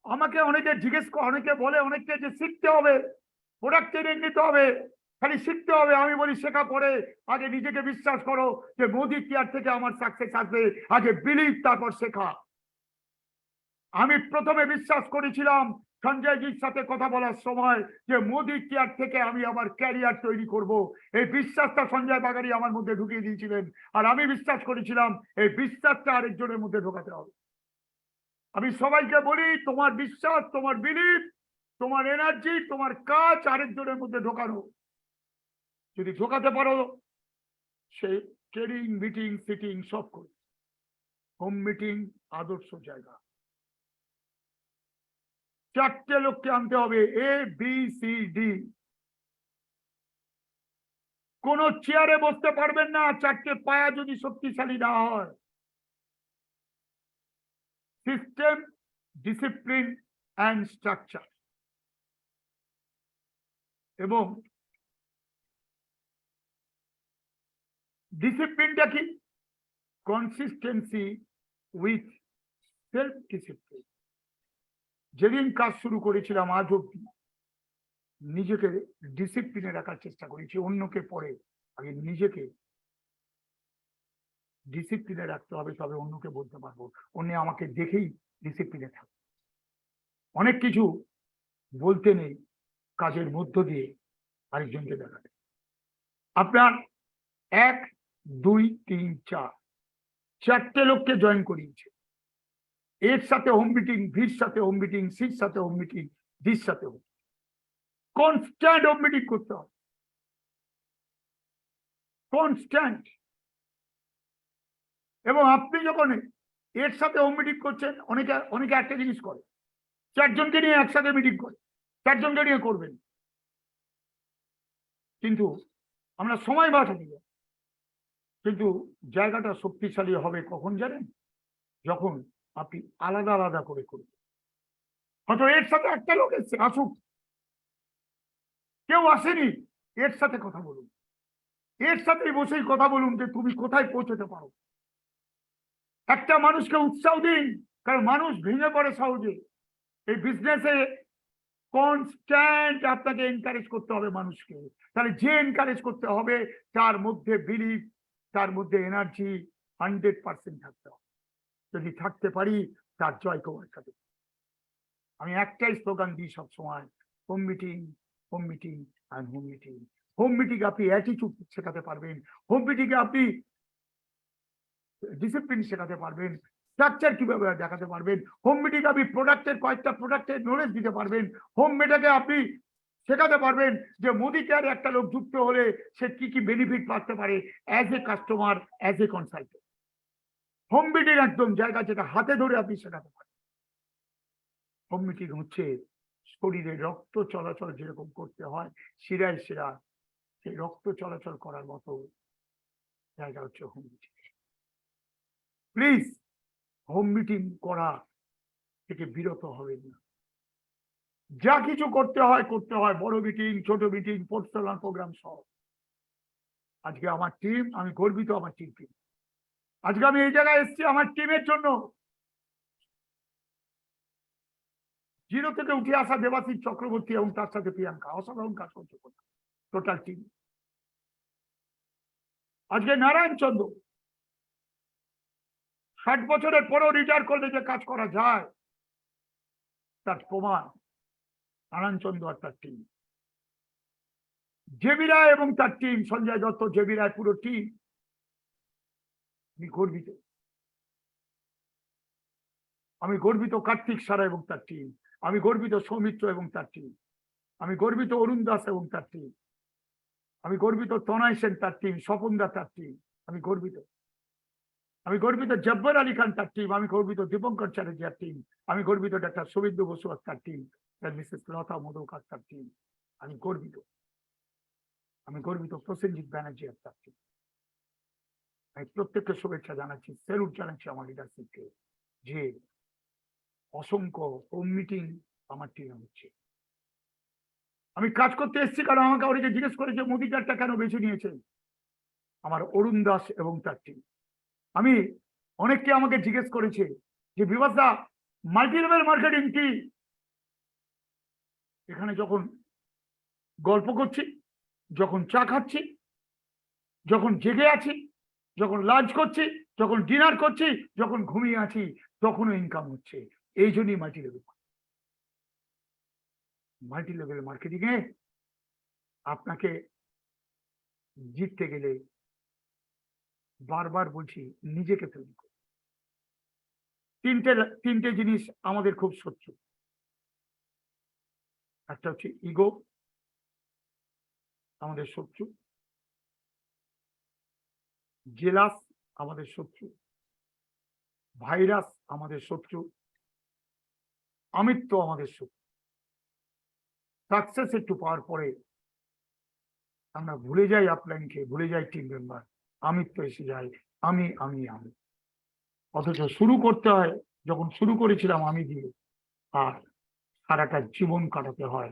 আমাকে অনেকে অনেকে বলে অনেককে যে শিখতে হবে, প্রোডাক্ট ট্রেনিং নিতে হবে, খালি শিখতে হবে। আমি বলি শেখা পরে আগে নিজেকে বিশ্বাস করো যে মোদি কেয়ার থেকে আমার সাকসেস আসবে। আগে বিলিভ, তারপর শেখা। আমি প্রথমে বিশ্বাস করেছিলাম সঞ্জয়জির সাথে কথা বলার সময় যে মোদি কেয়ার থেকে আমি আমার ক্যারিয়ার তৈরি করব। এই বিশ্বাসটা সঞ্জয় বাগারি আমার মধ্যে ঢুকিয়ে দিয়েছিলেন, আর আমি বিশ্বাস করেছিলাম এই বিশ্বাসটা আরেকজনের মধ্যে ঢোকাতে হবে। আমি সবাইকে বলি তোমার বিশ্বাস, তোমার বিলিভ, তোমার এনার্জি, তোমার কাজ আরেকজনের মধ্যে ঢোকানো। যদি ঢোকাতে পারো সে ট্রেনিং, মিটিং, সিটিং সব করে। হোম মিটিং আদর্শ জায়গা। 4টে লোককে আনতে হবে, ABCD। কোন চেয়ারে বসতে পারবেন না 4টে পায়া যদি শক্তিশালী না হয়। System, discipline and structure. এবং ডিসিপ্লিনটা কি? Consistency with self discipline. যেদিন কাজ শুরু করেছিলাম আজ অব্দি নিজেকে ডিসিপ্লিনে রাখার চেষ্টা করেছি। অন্যকে পরে আগে নিজেকে ডিসিপ্লিনে রাখতে হবে, তবে অন্যকে বলতে পারবো। অন্য আমাকে দেখেই ডিসিপ্লিনে থাকবে। অনেক কিছু বলতে নেই, কাজের মধ্য দিয়ে আরেকজনকে দেখাতে। আপনার 1, 2, 3, 4টে লোককে জয়েন করিয়েছে। এর সাথে হোম মিটিং, ভির সাথে হোম মিটিং, সির সাথে হোম মিটিং, ডির সাথে হোম। কনস্ট্যান্ট হোম মিটিং করতে হবে, কনস্ট্যান্ট। এবং আপনি যখন এর সাথে হোম মিটিং করছেন, অনেকে একটা জিনিস করে, 4জনকে নিয়ে একসাথে মিটিং করে, 4জনকে নিয়ে করবেন। কিন্তু আমরা সময় বাঁচাতে যাই। কিন্তু জায়গাটা শক্তিশালী হবে কখন জানেন? যখন আপনি আলাদা আলাদা করে করবেন। হয়তো এর সাথে একটা লোক এসছে, আসুক। কেউ আসেনি, এর সাথে কথা বলুন। এর সাথে বসেই কথা বলুন যে তুমি কোথায় পৌঁছতে পারো। একটা মানুষকে উৎসাহ দিন, কারণ মানুষ ভেঙে পড়ে সহজে। এই বিজনেসে কনস্ট্যান্ট আপনাকে এনকারেজ করতে হবে মানুষকে। তাহলে যে এনকারেজ করতে হবে তার মধ্যে বিলিভ, তার মধ্যে এনার্জি 100% থাকতে হবে। যদি থাকতে পারি তার জয় করার সাথে। আমি একটাই স্লোগান দিই সবসময়, home meeting and home meeting. Home meeting আপনি অ্যাটিটিউড শেখাতে পারবেন, হোম মিটিংয়ে আপনি ডিসিপ্লিন শেখাতে পারবেন, স্ট্রাকচার কিভাবে দেখাতে পারবেন। হোম মিটিং আপনি কয়েকটা প্রোডাক্টের নলেজ দিতে পারবেন। হোম মিটিংয়ে আপনি শেখাতে পারবেন যে মোদি কেয়ারে একটা লোক যুক্ত হলে সে কি কি বেনিফিট পাতে পারে as a customer, as a consultant. Home meeting একদম জায়গা যেটা হাতে ধরে আপনি শেখাতে পারেন। হোম মিটিং হচ্ছে শরীরে রক্ত চলাচল যেরকম করতে হয় শিরায় শিরা, সেই রক্ত চলাচল করার মতো জায়গা হচ্ছে home meeting. Please home meeting করা থেকে বিরত হবেন না। যা কিছু করতে হয়, বড় মিটিং, ছোট মিটিং, পোর্টফোলিও প্রোগ্রাম সহ। আজকে আমার টিম, আমি গর্বিত আমার টিম। আজকে আমি এই জায়গায় এসেছি আমার টিমের জন্য। 0 থেকে উঠে আসা দেবাশিস চক্রবর্তী এবং তার সাথে প্রিয়াঙ্কা অসাধারণ কাজ করছে টোটাল টিম। আজকে নারায়ণ চন্দ্র 60 বছরের পরেও রিটায়ার করলে যে কাজ করা যায় তার প্রমাণ নারায়ণ চন্দ্র আর তার টিম। জেবি রায় এবং তার টিম, সঞ্জয় দত্ত, জেবি রায়, পুরো টিম। আমি গর্বিত। আমি গর্বিত কার্তিক সারা এবং তার টিম। আমি গর্বিত সৌমিত্র এবং তার টিম। আমি গর্বিত অরুণ দাস এবং তার টিম। আমি গর্বিত তনয় সেন তার টিম, স্বপন দা তার টিম। আমি গর্বিত। আমি গর্বিত জব্বার আলী খান তার টিম। আমি গর্বিত দীপঙ্কর চ্যাটার্জির টিম। আমি গর্বিত ডাক্তার শুভেন্দু বসু তার টিম, মিসেস লতা মোদক তার টিম। আমি গর্বিত। আমি গর্বিত প্রসেনজিৎ ব্যানার্জি তার টিম। আমি প্রত্যেককে শুভেচ্ছা জানাচ্ছি, স্যালুট জানাচ্ছি আমার লিডারশিপকে, যে অসংখ্য হোম মিটিং আমার টিমে হচ্ছে। আমি কাজ করতে এসেছি কারণ আমাকে অনেকে জিজ্ঞেস করেছে মোদি কার্ডটা কেন বেছে নিয়েছেন, আমার অরুণ দাস এবং তার টিম। আমি অনেককে আমাকে জিজ্ঞেস করেছে যে বিভাস দা মাল্টি লেভেল মার্কেটিং কি? এখানে যখন গল্প করছি, যখন চা খাচ্ছি, যখন জেগে আছি, যখন লাঞ্চ করছি, যখন ডিনার করছি, যখন ঘুমিয়ে আছি, তখনও ইনকাম হচ্ছে। এই জন্যই মাল্টি লেভেল মার্কেটিং এ আপনাকে জিততে গেলে বারবার বলছি নিজেকে তৈরি করুন। তিনটে জিনিস আমাদের খুব শত্রু। একটা হচ্ছে ইগো, আমাদের শত্রু। জেলাস আমাদের শত্রু। ভাইরাস আমাদের শত্রু। আমিত্ব আমাদের শত্রু। সাকসেস একটু পাওয়ার পরে আমরা ভুলে যাই আপলাইনকে, ভুলে যাই টিম মেম্বার, আমিত্ব এসে যায় আমি আমি আমি। অথচ শুরু করতে হয়, যখন শুরু করেছিলাম আমি দিয়ে, আর সারাটা জীবন কাটাতে হয়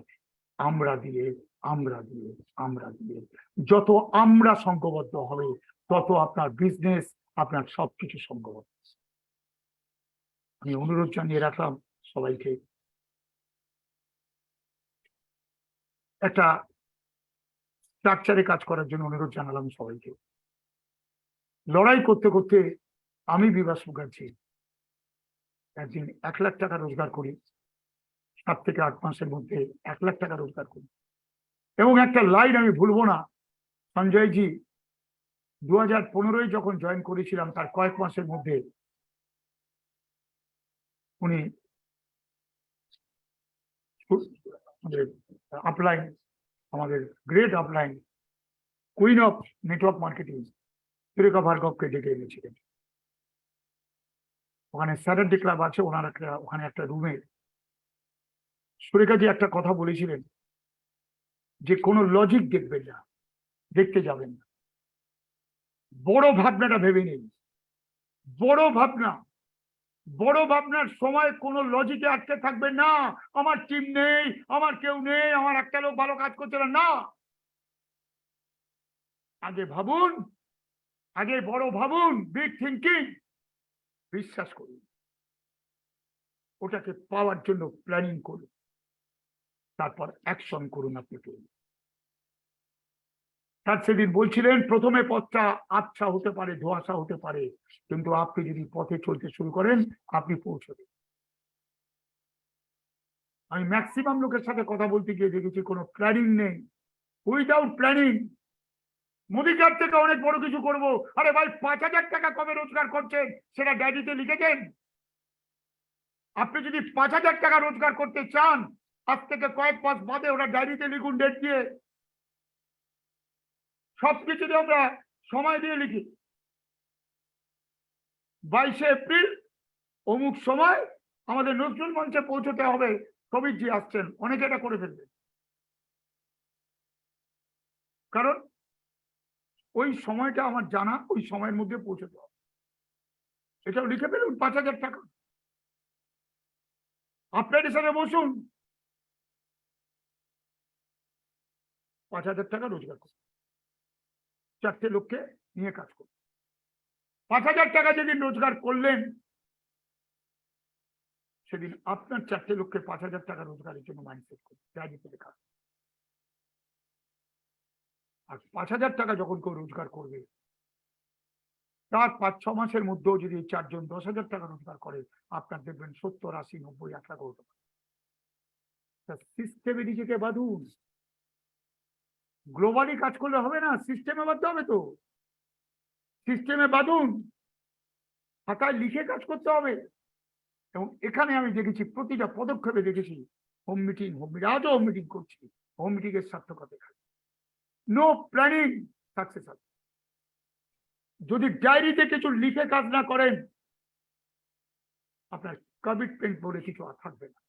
আমরা দিয়ে আমরা দিয়ে আমরা দিয়ে। যত আমরা সংঘবদ্ধ হবে তত আপনার বিজনেস, আপনার সবকিছু সংঘবদ্ধ। আমি অনুরোধ জানিয়ে রাখলাম সবাইকে, একটা স্ট্রাকচারে কাজ করার জন্য অনুরোধ জানালাম সবাইকে। লড়াই করতে করতে আমি বিভাস মুখার্জি একদিন 1 লাখ টাকা রোজগার করি, 7 থেকে 8 মাসের মধ্যে 1 লাখ টাকা রোজগার করি। এবং একটা লাইন আমি ভুলবো না, সঞ্জয়জি 2015 যখন জয়েন করেছিলাম তার কয়েক মাসের মধ্যে উনি আমাদের আপলাইন, আমাদের great upline, queen of network marketing Surekha ভার্গবকে ডেকে এনেছিলেন। ওখানে স্যাটারডে ক্লাব আছে, ওখানে একটা রুমে সুরেখাজি একটা কথা বলেছিলেন যে কোনো লজিক দেখবেন না, দেখতে যাবেন না, বড় ভাবনাটা ভেবে নিন। বড় ভাবনার সময় কোনো লজিকে আটকে থাকবেন না। আমার টিম নেই, আমার কেউ নেই, আমার একটা লোক ভালো কাজ করছে না। আগে ভাবুন, আগে বড় ভাবুন, বিগ থিঙ্কিং, বিশ্বাস করুন, ওটাকে পাওয়ার জন্য প্ল্যানিং করুন, তারপর অ্যাকশন করুন। আপনি তার সেদিন বলছিলেন প্রথমে পথটা আবছা হতে পারে, ধোঁয়াশা হতে পারে, কিন্তু আপনি যদি পথে চলতে শুরু করেন আপনি পৌঁছবেন। আমি ম্যাক্সিমাম লোকের সাথে কথা বলতে গিয়ে দেখেছি কোনো প্ল্যানিং নেই। উইদাউট প্ল্যানিং মোদি কার্ড থেকে অনেক বড় কিছু করব। আরে ভাই 5,000 টাকা কবে রোজগার করছেন সেটা ডায়েরিতে লিখেছেন? আপনি যদি 5,000 টাকা রোজগার করতে চান আজ থেকে কয়েক মাস বাদে ওরা ডায়েরিতে লিখুন, ডেট দিয়ে। সবকিছু আমরা সময় দিয়ে লিখি, 22 এপ্রিল অমুক সময় আমাদের নজরুল মঞ্চে পৌঁছতে হবে, কবিরজি আসছেন, অনেকে এটা করে ফেলবে। কারণ ওই সময়টা আমার জানা, ওই সময়ের মধ্যে পৌঁছতে হবে। এটাও লিখে ফেলুন, 5,000 টাকা। আপনার হিসাবে বসুন, 5,000 টাকা রোজগার করুন, 4টে লোককে নিয়ে কাজ করুন। 5,000 টাকা যেদিন রোজগার করলেন সেদিন আপনার 4টে লোককে 5,000 টাকা রোজগারের জন্য মাইন্ডসেট করুন, ডায়েরিতে লেখা। আর 5,000 টাকা যখন কেউ রোজগার করবে তার 5-6 মাসের মধ্যেও যদি 4 জন 10,000 টাকা রোজগার করে, আপনার দেখবেন 70, 80, 90, 1 লাখ হতে পারে। সিস্টেমে নিজেকে বাঁধুন। গ্লোবালি কাজ করলে হবে না, সিস্টেমে বাঁধতে হবে। তো সিস্টেমে বাঁধুন, খাতায় লিখে কাজ করতে হবে। এবং এখানে আমি দেখেছি প্রতিটা পদক্ষেপে দেখেছি হোম মিটিং, আজও হোম মিটিং করছি, হোম মিটিং এর সার্থকতা দেখায়। নো প্ল্যানিং সাকসেস হবে। যদি ডায়েরিতে কিছু লিখে কাজ না করেন আপনার কমিটমেন্ট বলে কিছু আর থাকবে না।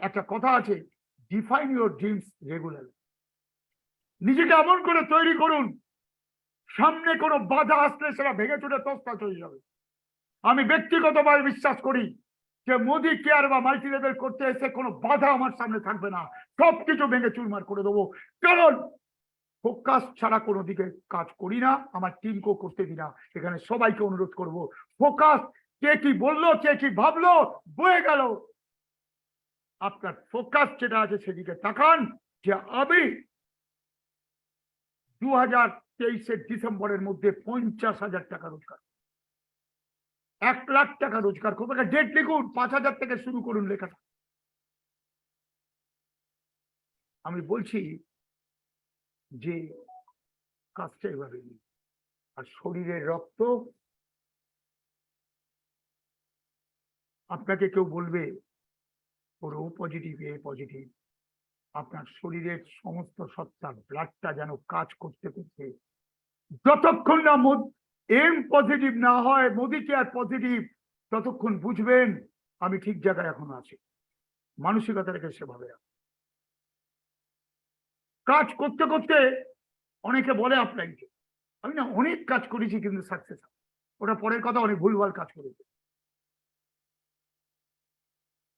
একটা কথা আছে, ডিফাইন ইউর ড্রিমস রেগুলারলি। নিজেকে এমন করে তৈরি করুন সামনে কোনো বাধা আসলে সেটা ভেঙে চুরে তছনছ হয়ে যাবে। আমি ব্যক্তিগতভাবে বিশ্বাস করি যে মোদি কেয়ার বা মাল্টি লেভেল করতে এসে কোনো বাধা আমার সামনে থাকবে না, সবকিছু ভেঙে চুরমার করে দেবো। কারণ ফোকাস ছাড়া কোনো দিকে কাজ করি না, আমার টিমকেও করতে দিই না। এখানে সবাইকে অনুরোধ করব, ফোকাস, কে কি বললো, কে কি ভাবলো, বয়ে গেল, আপনার ফোকাস যেটা আছে সেদিকে তাকান। যে আমি 2023-এর ডিসেম্বরের মধ্যে 50,000 টাকা রোজগার, 1 লাখ টাকা রোজগার করবো। ডেট লিখুন, 5,000 থেকে শুরু করুন লেখাটা। আমি বলছি যে কাজটা এভাবে নিন। আর শরীরের রক্ত, আপনাকে কেউ বলবে ওর ও পজিটিভ, এ পজিটিভ, আপনার শরীরের সমস্ত সত্তা, ব্লাডটা যেন কাজ করতে করতে যতক্ষণ না এম পজিটিভ না হয়, মোদি কেয়ার পজিটিভ, ততক্ষণ বুঝবেন আমি ঠিক জায়গায় এখনো আছি। মানসিকতা রেখে সেভাবে কাজ করতে করতে অনেকে বলে আপনাকে, আমি না অনেক কাজ করেছি কিন্তু সাকসেস, ওটা পরের কথা, অনেক ভুলভাল কাজ করেছে।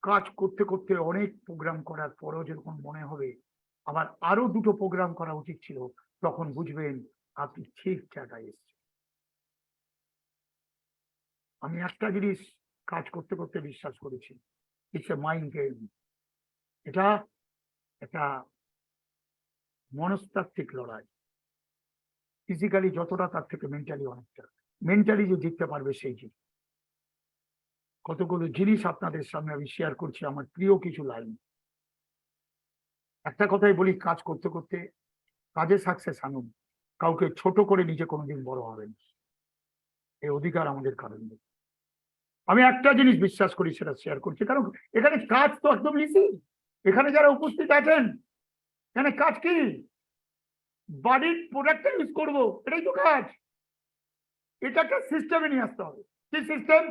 কাজ করতে করতে অনেক প্রোগ্রাম করার পরও যখন মনে হবে আবার আরো 2টো প্রোগ্রাম করা উচিত ছিল, তখন বুঝবেন আপনি ঠিক জায়গায় এসেছেন। আমি একটা জিনিস কাজ করতে করতে বিশ্বাস করেছি, ইটস এ মাইন্ড গেম। এটা একটা মনস্তাত্ত্বিক লড়াই। ফিজিক্যালি যতটা, তার থেকে মেন্টালি অনেকটা। মেন্টালি যে জিততে পারবে সেই জিত। কতগুলো জিনিস আপনাদের সামনে আমি শেয়ার করছি, আমার প্রিয় কিছু লাইন। একটা কথাই বলি, কাজ করতে করতে কাজে সাকসেস আনুন, কাউকে ছোট করে নিজে কোনোদিন বড় হবেন, এই অধিকার আমাদের কারণ নেই। আমি একটা জিনিস বিশ্বাস করি, সেটা শেয়ার করছি, কারণ এখানে কাজ তো একদম ইজি। এখানে যারা উপস্থিত আছেন, এখানে কাজ কি? বাড়ির প্রোডাক্টটা ইউজ করবো, এটাই তো কাজ। এটাকে সিস্টেমে নিয়ে আসতে হবে। কি সিস্টেম?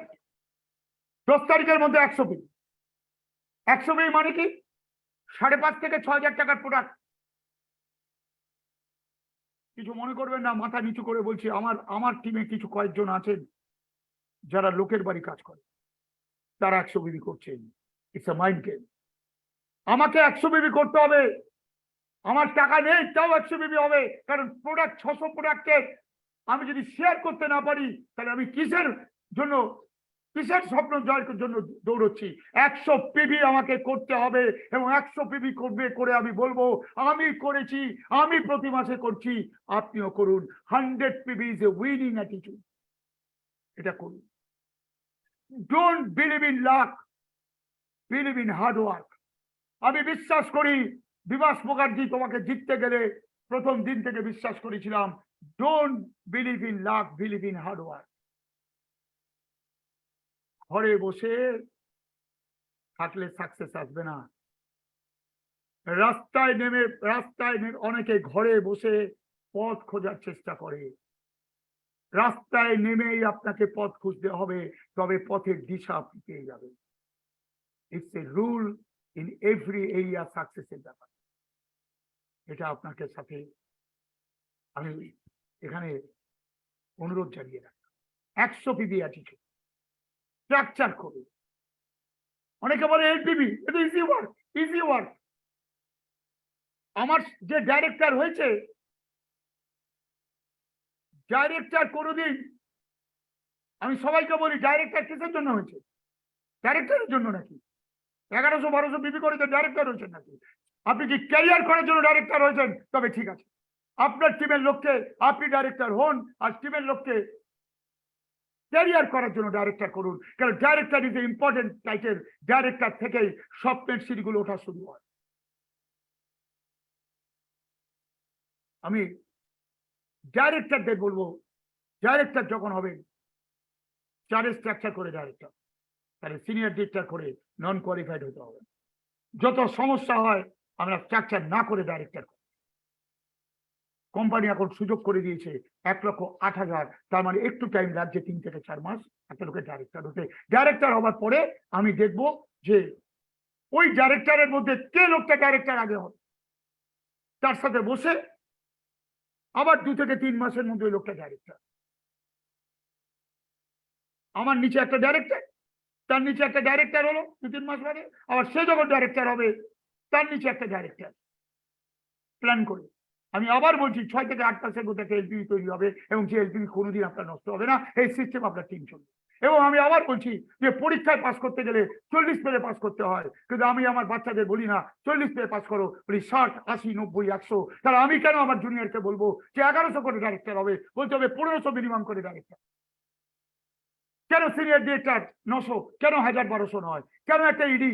10 তারিখের মধ্যে 100 পিস। 100 পিস মানে কি? 5.5 থেকে 6,000 টাকার প্রোডাক্ট। কিছু মনে করবেন না, মাথা নিচু করে বলছি, আমার টিমে কিছু কয়েকজন আছেন যারা লোকের বাড়ি কাজ করে, তারা 100 বিবি করছেন। It's a mind game. আমাকে 100 বিবি করতে হবে, আমার টাকা নেই তাও 100 বিবি হবে, কারণ প্রোডাক্ট 600 প্রোডাক্টের আমি যদি শেয়ার করতে না পারি, তাহলে আমি কিসের স্বপ্ন জয়ের জন্য দৌড়চ্ছি? 100 পিবি আমাকে করতে হবে, এবং 100 পিবি করে আমি বলবো আমি করেছি, আমি প্রতি মাসে করছি, আপনিও করুন। 100 PB is a winning attitude. এটা করুন। Don't believe in lakh, believe in hard work. আমি বিশ্বাস করি, বিভাস মুখার্জি তোমাকে জিততে গেলে প্রথম দিন থেকে বিশ্বাস করেছিলাম, don't believe in lakh, believe in hard work. ঘরে বসে থাকলে সাকসেস আসবে না। রাস্তায় নেমে অনেকে ঘরে বসে পথ খোঁজার চেষ্টা করে। রাস্তায় নেমেই আপনাকে পথ খুঁজতে হবে, তবে পথের দিশা আপনি পেয়ে যাবেন। It's a rule in every area সাকসেসের ব্যাপার। এটা আপনাকে সাথে আমি এখানে অনুরোধ জানিয়ে রাখি। 100 পিবি অ্যাটিটিউড স্ট্রাকচার করুন। অনেকে বলে এলপিবি, এটা ইজি ওয়ার্ক, ইজি ওয়ার্ক। আমার যে ডাইরেক্টর হয়েছে, ডাইরেক্টর কোনোদিন, আমি সবাইকে বলি, ডাইরেক্টর কিসের জন্য হয়েছে? ডাইরেক্টরের জন্য নাকি? 1100-1200 বিবি করে তো ডাইরেক্টর হয়েছেন নাকি? আপনি কি ক্যারিয়ার করার জন্য ডাইরেক্টর হয়েছেন? তবে ঠিক আছে, আপনার টিমের লোককে আপনি ডাইরেক্টর হন, আর টিমের লোককে ক্যারিয়ার করার জন্য ডাইরেক্টর করুন। কারণ director is a important title. Director থেকেই স্বপ্নের সিঁড়িগুলো ওঠা শুরু হয়। আমি ডাইরেক্টরদের বলবো, ডাইরেক্টর যখন হবে 4 স্ট্রাকচার করে ডাইরেক্টর, তাহলে সিনিয়র ডিরেক্টর করে নন কোয়ালিফাইড হতে হবে। যত সমস্যা হয় আমরা স্ট্রাকচার না করে ডাইরেক্টর। কোম্পানি এখন সুযোগ করে দিয়েছে 1,08,000, তার মানে একটু টাইম লাগছে, 3 থেকে 4 মাস একটা লোকের ডাইরেক্টর হতে। ডাইরেক্টর হওয়ার পরে আমি দেখবো যে ওই ডাইরেক্টরের মধ্যে কে লোকটা ডাইরেক্টর আগে হবে, তার সাথে বসে আবার 2 থেকে 3 মাসের মধ্যে ওই লোকটা ডাইরেক্টর। আমার নিচে একটা ডাইরেক্টর, তার নিচে একটা ডাইরেক্টর হলো 2-3 মাস বাদে, আবার সে যখন ডাইরেক্টর হবে তার নিচে একটা ডাইরেক্টর। প্ল্যান করে আমি আবার বলছি 6 থেকে 8% একটা এলপিভি তৈরি হবে এবং সেই এলপিভি কোনোদিন আপনার নষ্ট হবে না, এই সিস্টেম আপনার টিম চলবে। এবং আমি আবার বলছি যে পরীক্ষায় পাস করতে গেলে 40 পেলে পাস করতে হয়, কিন্তু আমি আমার বাচ্চাদের বলি না 40 পেলে পাস করো, বলি 60, 80, 90, 100। তাহলে আমি কেন আমার জুনিয়রকে বলবো যে 1100 করে ডাইরেক্টর হবে, বলতে হবে 1500 মিনিমাম করে ডাইরেক্টর। কেন সিনিয়র ডিরেক্টর 900, কেন 1000-1200 নয়, কেন একটা ইডি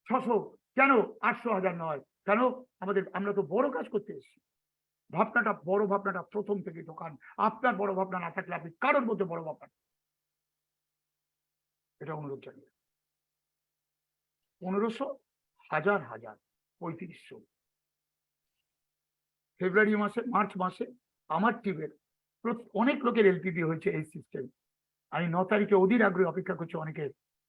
600, কেন 800-1000 নয়, কেন? আমরা তো বড় কাজ করতে এসেছি। বড় ভাবনাটা প্রথম থেকে ঢোকান। আপনার বড় ভাবনা না থাকলে আপনি কারোর মধ্যে বড় ভাবনা, এটা অনুরোধ জানিয়ে 1500, 1000, 3500 ফেব্রুয়ারি মাসে, মার্চ মাসে আমার টিমের অনেক লোকের এলপিভি হয়েছে এই সিস্টেম। আমি 9 তারিখে অধীর আগ্রহে অপেক্ষা করছি অনেকে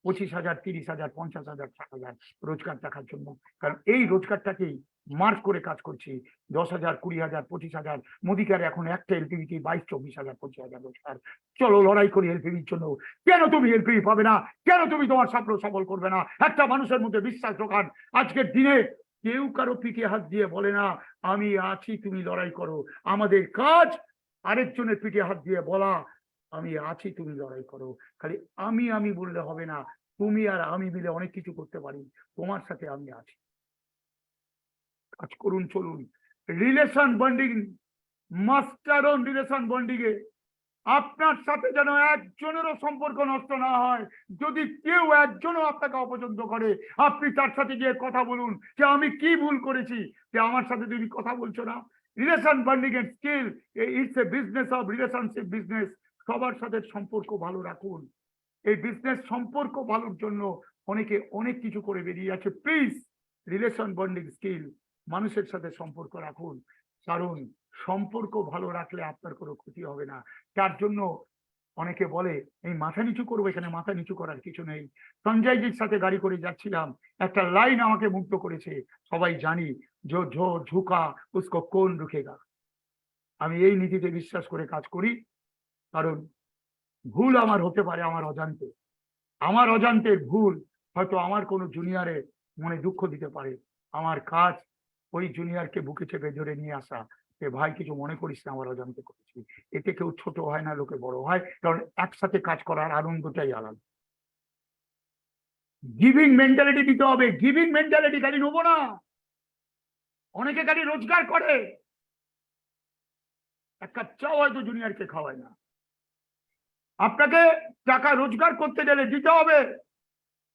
25,000, 30,000, 50,000, 60,000 রোজগার দেখার জন্য। কারণ এই রোজগারটাকেই মার্ক করে কাজ করছি। 10,000, 20,000, 25,000 মোদিকার এখন একটা এলপিভি কি 22-24,000, 25,000 রোজগার। চলো লড়াই করি এলপিভির জন্য। কেন তুমি এলপিভি পাবে না? কেন তুমি তোমার স্বপ্ন সফল করবে না? একটা মানুষের মধ্যে বিশ্বাস ঢোকান। আজকের দিনে কেউ কারো পিঠে হাত দিয়ে বলে না আমি আছি, তুমি লড়াই করো। আমাদের কাজ আরেকজনের পিঠে হাত দিয়ে বলা আমি আছি, তুমি লড়াই করো। খালি আমি বললে হবে না, তুমি আর আমি মিলে অনেক কিছু করতে পারি। তোমার সাথে আমি আছি, কাজ করুন, চলুন। Relation bonding, master on relation bonding এ আপনার সাথে যেন একজনেরও সম্পর্ক নষ্ট না হয়। যদি কেউ একজনও আপনাকে অপছন্দ করে, আপনি তার সাথে গিয়ে কথা বলুন যে আমি কি ভুল করেছি যে আমার সাথে তুমি কথা বলছো না। রিলেশন বন্ডিং এর skill, it's a business of relationship business. সবার সাথে সম্পর্ক ভালো রাখুন। এই বিজনেস সম্পর্ক ভালোর জন্য অনেকে অনেক কিছু করে বেরিয়ে আছে। প্লিজ রিলেশন বন্ডিং স্কিল, মানুষের সাথে সম্পর্ক রাখুন। কারণ সম্পর্ক ভালো রাখলে আপনার কোনো ক্ষতি হবে না। তার জন্য অনেকে বলে এই মাথা নিচু করবো, এখানে মাথা নিচু করার কিছু নেই। সঞ্জয়জির সাথে গাড়ি করে যাচ্ছিলাম, একটা লাইন আমাকে মুগ্ধ করেছে। সবাই জানি যে ঝুঁকা উসকো কোন রুখেগা। আমি এই নীতিতে বিশ্বাস করে কাজ করি। কারণ ভুল আমার হতে পারে আমার অজান্তের ভুল হয়তো আমার কোনো জুনিয়রের মনে দুঃখ দিতে পারে। আমার কাজ ওই জুনিয়রকে বুকে চেপে ধরে নিয়ে আসা, যে ভাই কিছু মনে করিস না, আমার অজান্তে করেছি। এতে কেউ ছোট হয় না, লোকে বড় হয়। কারণ একসাথে কাজ করার আনন্দটাই আলাদা। গিভিং মেন্টালিটি দিতে হবে। গিভিং মেন্টালিটি খালি নেবো না। অনেকে খালি রোজগার করে, এক কাপ চাও হয়তো জুনিয়রকে খাওয়ায় না। আপনাকে টাকা রোজগার করতে গেলে দিতে হবে।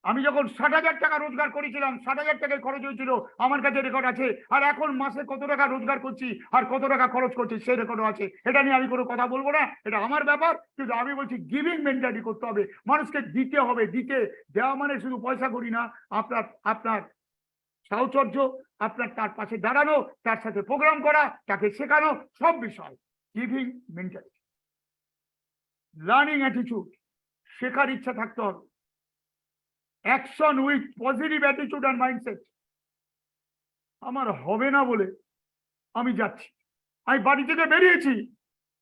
আমি যখন 60,000 টাকা রোজগার করেছিলাম, 60,000 টাকায় খরচ হয়েছিল, আমার কাছে রেকর্ড আছে। আর এখন মাসে কত টাকা রোজগার করছি আর কত টাকা খরচ করছি সেই রেকর্ডও আছে। এটা নিয়ে আমি কোনো কথা বলবো না, এটা আমার ব্যাপার। কিন্তু আমি বলছি গিভিং মেন্টালিটি করতে হবে। মানুষকে দিতে হবে। দেওয়া মানে শুধু পয়সা করি না, আপনার সাহচর্য, আপনার তার পাশে দাঁড়ানো, তার সাথে প্রোগ্রাম করা, তাকে শেখানো, সব বিষয় গিভিং মেন্টালিটি। লার্নিং অ্যাটিটিউড, শেখার ইচ্ছা থাকতে হবে। Action with positive attitude and mindset. আমার হবে না বলে আমি যাচ্ছি, আমি বাড়ি থেকে বেরিয়েছি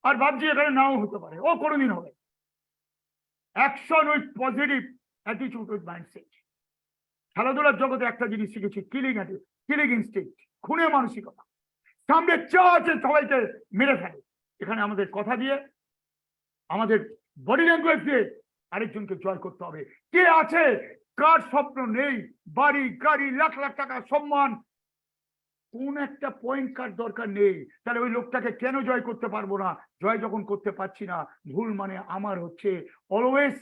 আর ভাবছি এখানে নাও হতে পারে, ও কোনোদিন হবে। Action with positive attitude with mindset. খেলাধুলার জগতে একটা জিনিস শিখেছি, কিলিং ইনস্টিংক্ট, খুনে মানসিকতা। সামনে চা আছে সবাইকে মেরে ফেলে। এখানে আমাদের কথা দিয়ে, আমাদের বডি ল্যাঙ্গুয়েজ দিয়ে আরেকজনকে জয় করতে হবে। কে আছে কার স্বপ্ন নেই বাড়ি গাড়ি লাখ লাখ টাকা সম্মান, কোন একটা পয়েন্ট কার দরকার নেই? তাহলে ওই লোকটাকে কেন জয় করতে পারবো না? জয় যখন করতে পারছি না, ভুল মানে আমার হচ্ছে। অলওয়েজ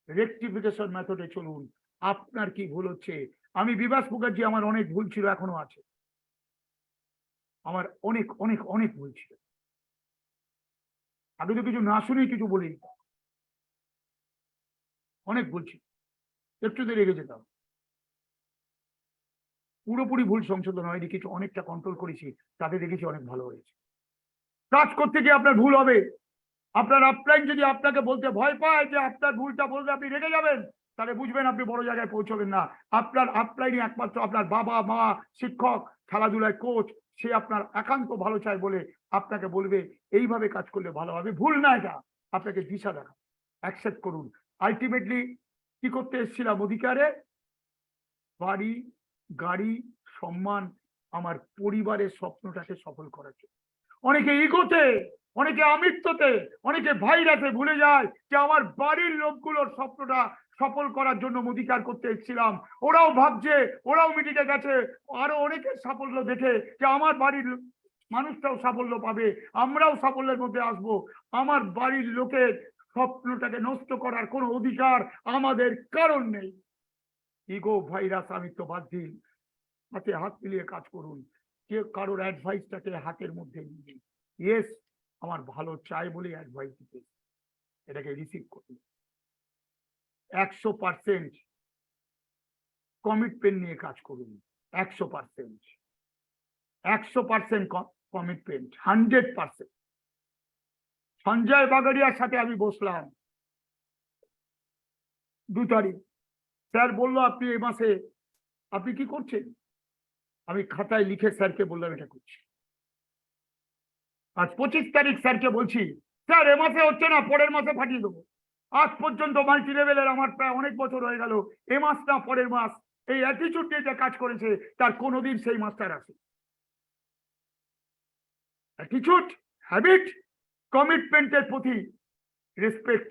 রেকটিফিকেশন মেথডে চলুন। আপনার কি ভুল হচ্ছে? আমি বিভাস মুখার্জি, আমার অনেক ভুল ছিল, এখনো আছে। আমার অনেক অনেক অনেক ভুল ছিল। আগে তো কিছু না শুনেই কিছু বলি, অনেক ভুল ছিল, একটুতে রেগে যেতাম। পুরোপুরি ভুল সংশোধন হয়নি, কিছু অনেকটা কন্ট্রোল করেছি, তাতে দেখেছি অনেক ভালো হয়েছে। কাজ করতে গিয়ে আপনার ভুল হবে। আপনার আপলাইন যদি আপনাকে বলতে ভয় পায় যে আপনার ভুলটা বলতে আপনি রেগে যাবেন, তাহলে বুঝবেন আপনি বড় জায়গায় পৌঁছবেন না। আপনার আপলাইনই একমাত্র আপনার বাবা মা, শিক্ষক, খেলাধুলায় কোচ, সে আপনার একান্ত ভালো চায় বলে আপনাকে বলবে এইভাবে কাজ করলে ভালো হবে। ভুল না এটা, আপনাকে দিশা দেখা। অ্যাকসেপ্ট করুন। আলটিমেটলি কি করতে এসেছিলাম অধিকারে? বাড়ি, গাড়ি, সম্মান, আমার পরিবারের স্বপ্নটাকে সফল করার জন্য। অনেকে ইগোতে, অনেকে আমিত্বতে, অনেকে ভাইরাসে ভুলে যায় যে আমার বাড়ির লোকগুলোর স্বপ্নটা সফল করার জন্য অধিকার করতে এসেছিলাম। ওরাও ভাবছে, ওরাও মিটিংয়ে গেছে, আরো অনেকের সাফল্য দেখে যে আমার বাড়ির মানুষটাও সাফল্য পাবে, আমরাও সাফল্যের মধ্যে আসবো। আমার বাড়ির লোকের স্বপ্নটাকে নষ্ট করার কোনো অধিকার আমাদের কারণ নেই। ইগো, ভাইরাস, আমিত্ব বাদ দিন, হাতে হাত মিলিয়ে কাজ করুন। কেউ কারোর অ্যাডভাইসটাকে হাতের মধ্যে নিয়ে, ইয়েস আমার ভালো চাই বলে অ্যাডভাইস দিতে, এটাকে রিসিভ করুন। 100% কমিটমেন্ট নিয়ে কাজ করুন। 100% কমিটমেন্ট, 100%। সঞ্জয় বাগারিয়ার সাথে আমি বসলাম 2 তারিখ। স্যার বললো আপনি এই মাসে আপনি কি করছেন? আমি খাতায় লিখে স্যারকে বললাম এটা করছি। আজ 25 তারিখ স্যারকে বলছি, স্যার এ মাসে হচ্ছে না, পরের মাসে পাঠিয়ে দেবো। আজ পর্যন্ত মাল্টি লেভেলের আমার প্রায় অনেক বছর হয়ে গেল, এ মাস না পরের মাস, এই অ্যাটিটিউড নিয়ে যে কাজ করেছে তার কোনোদিন সেই মাস্টার আসে। অ্যাটিটিউড, হ্যাবিট, কমিটমেন্টের প্রতি respect.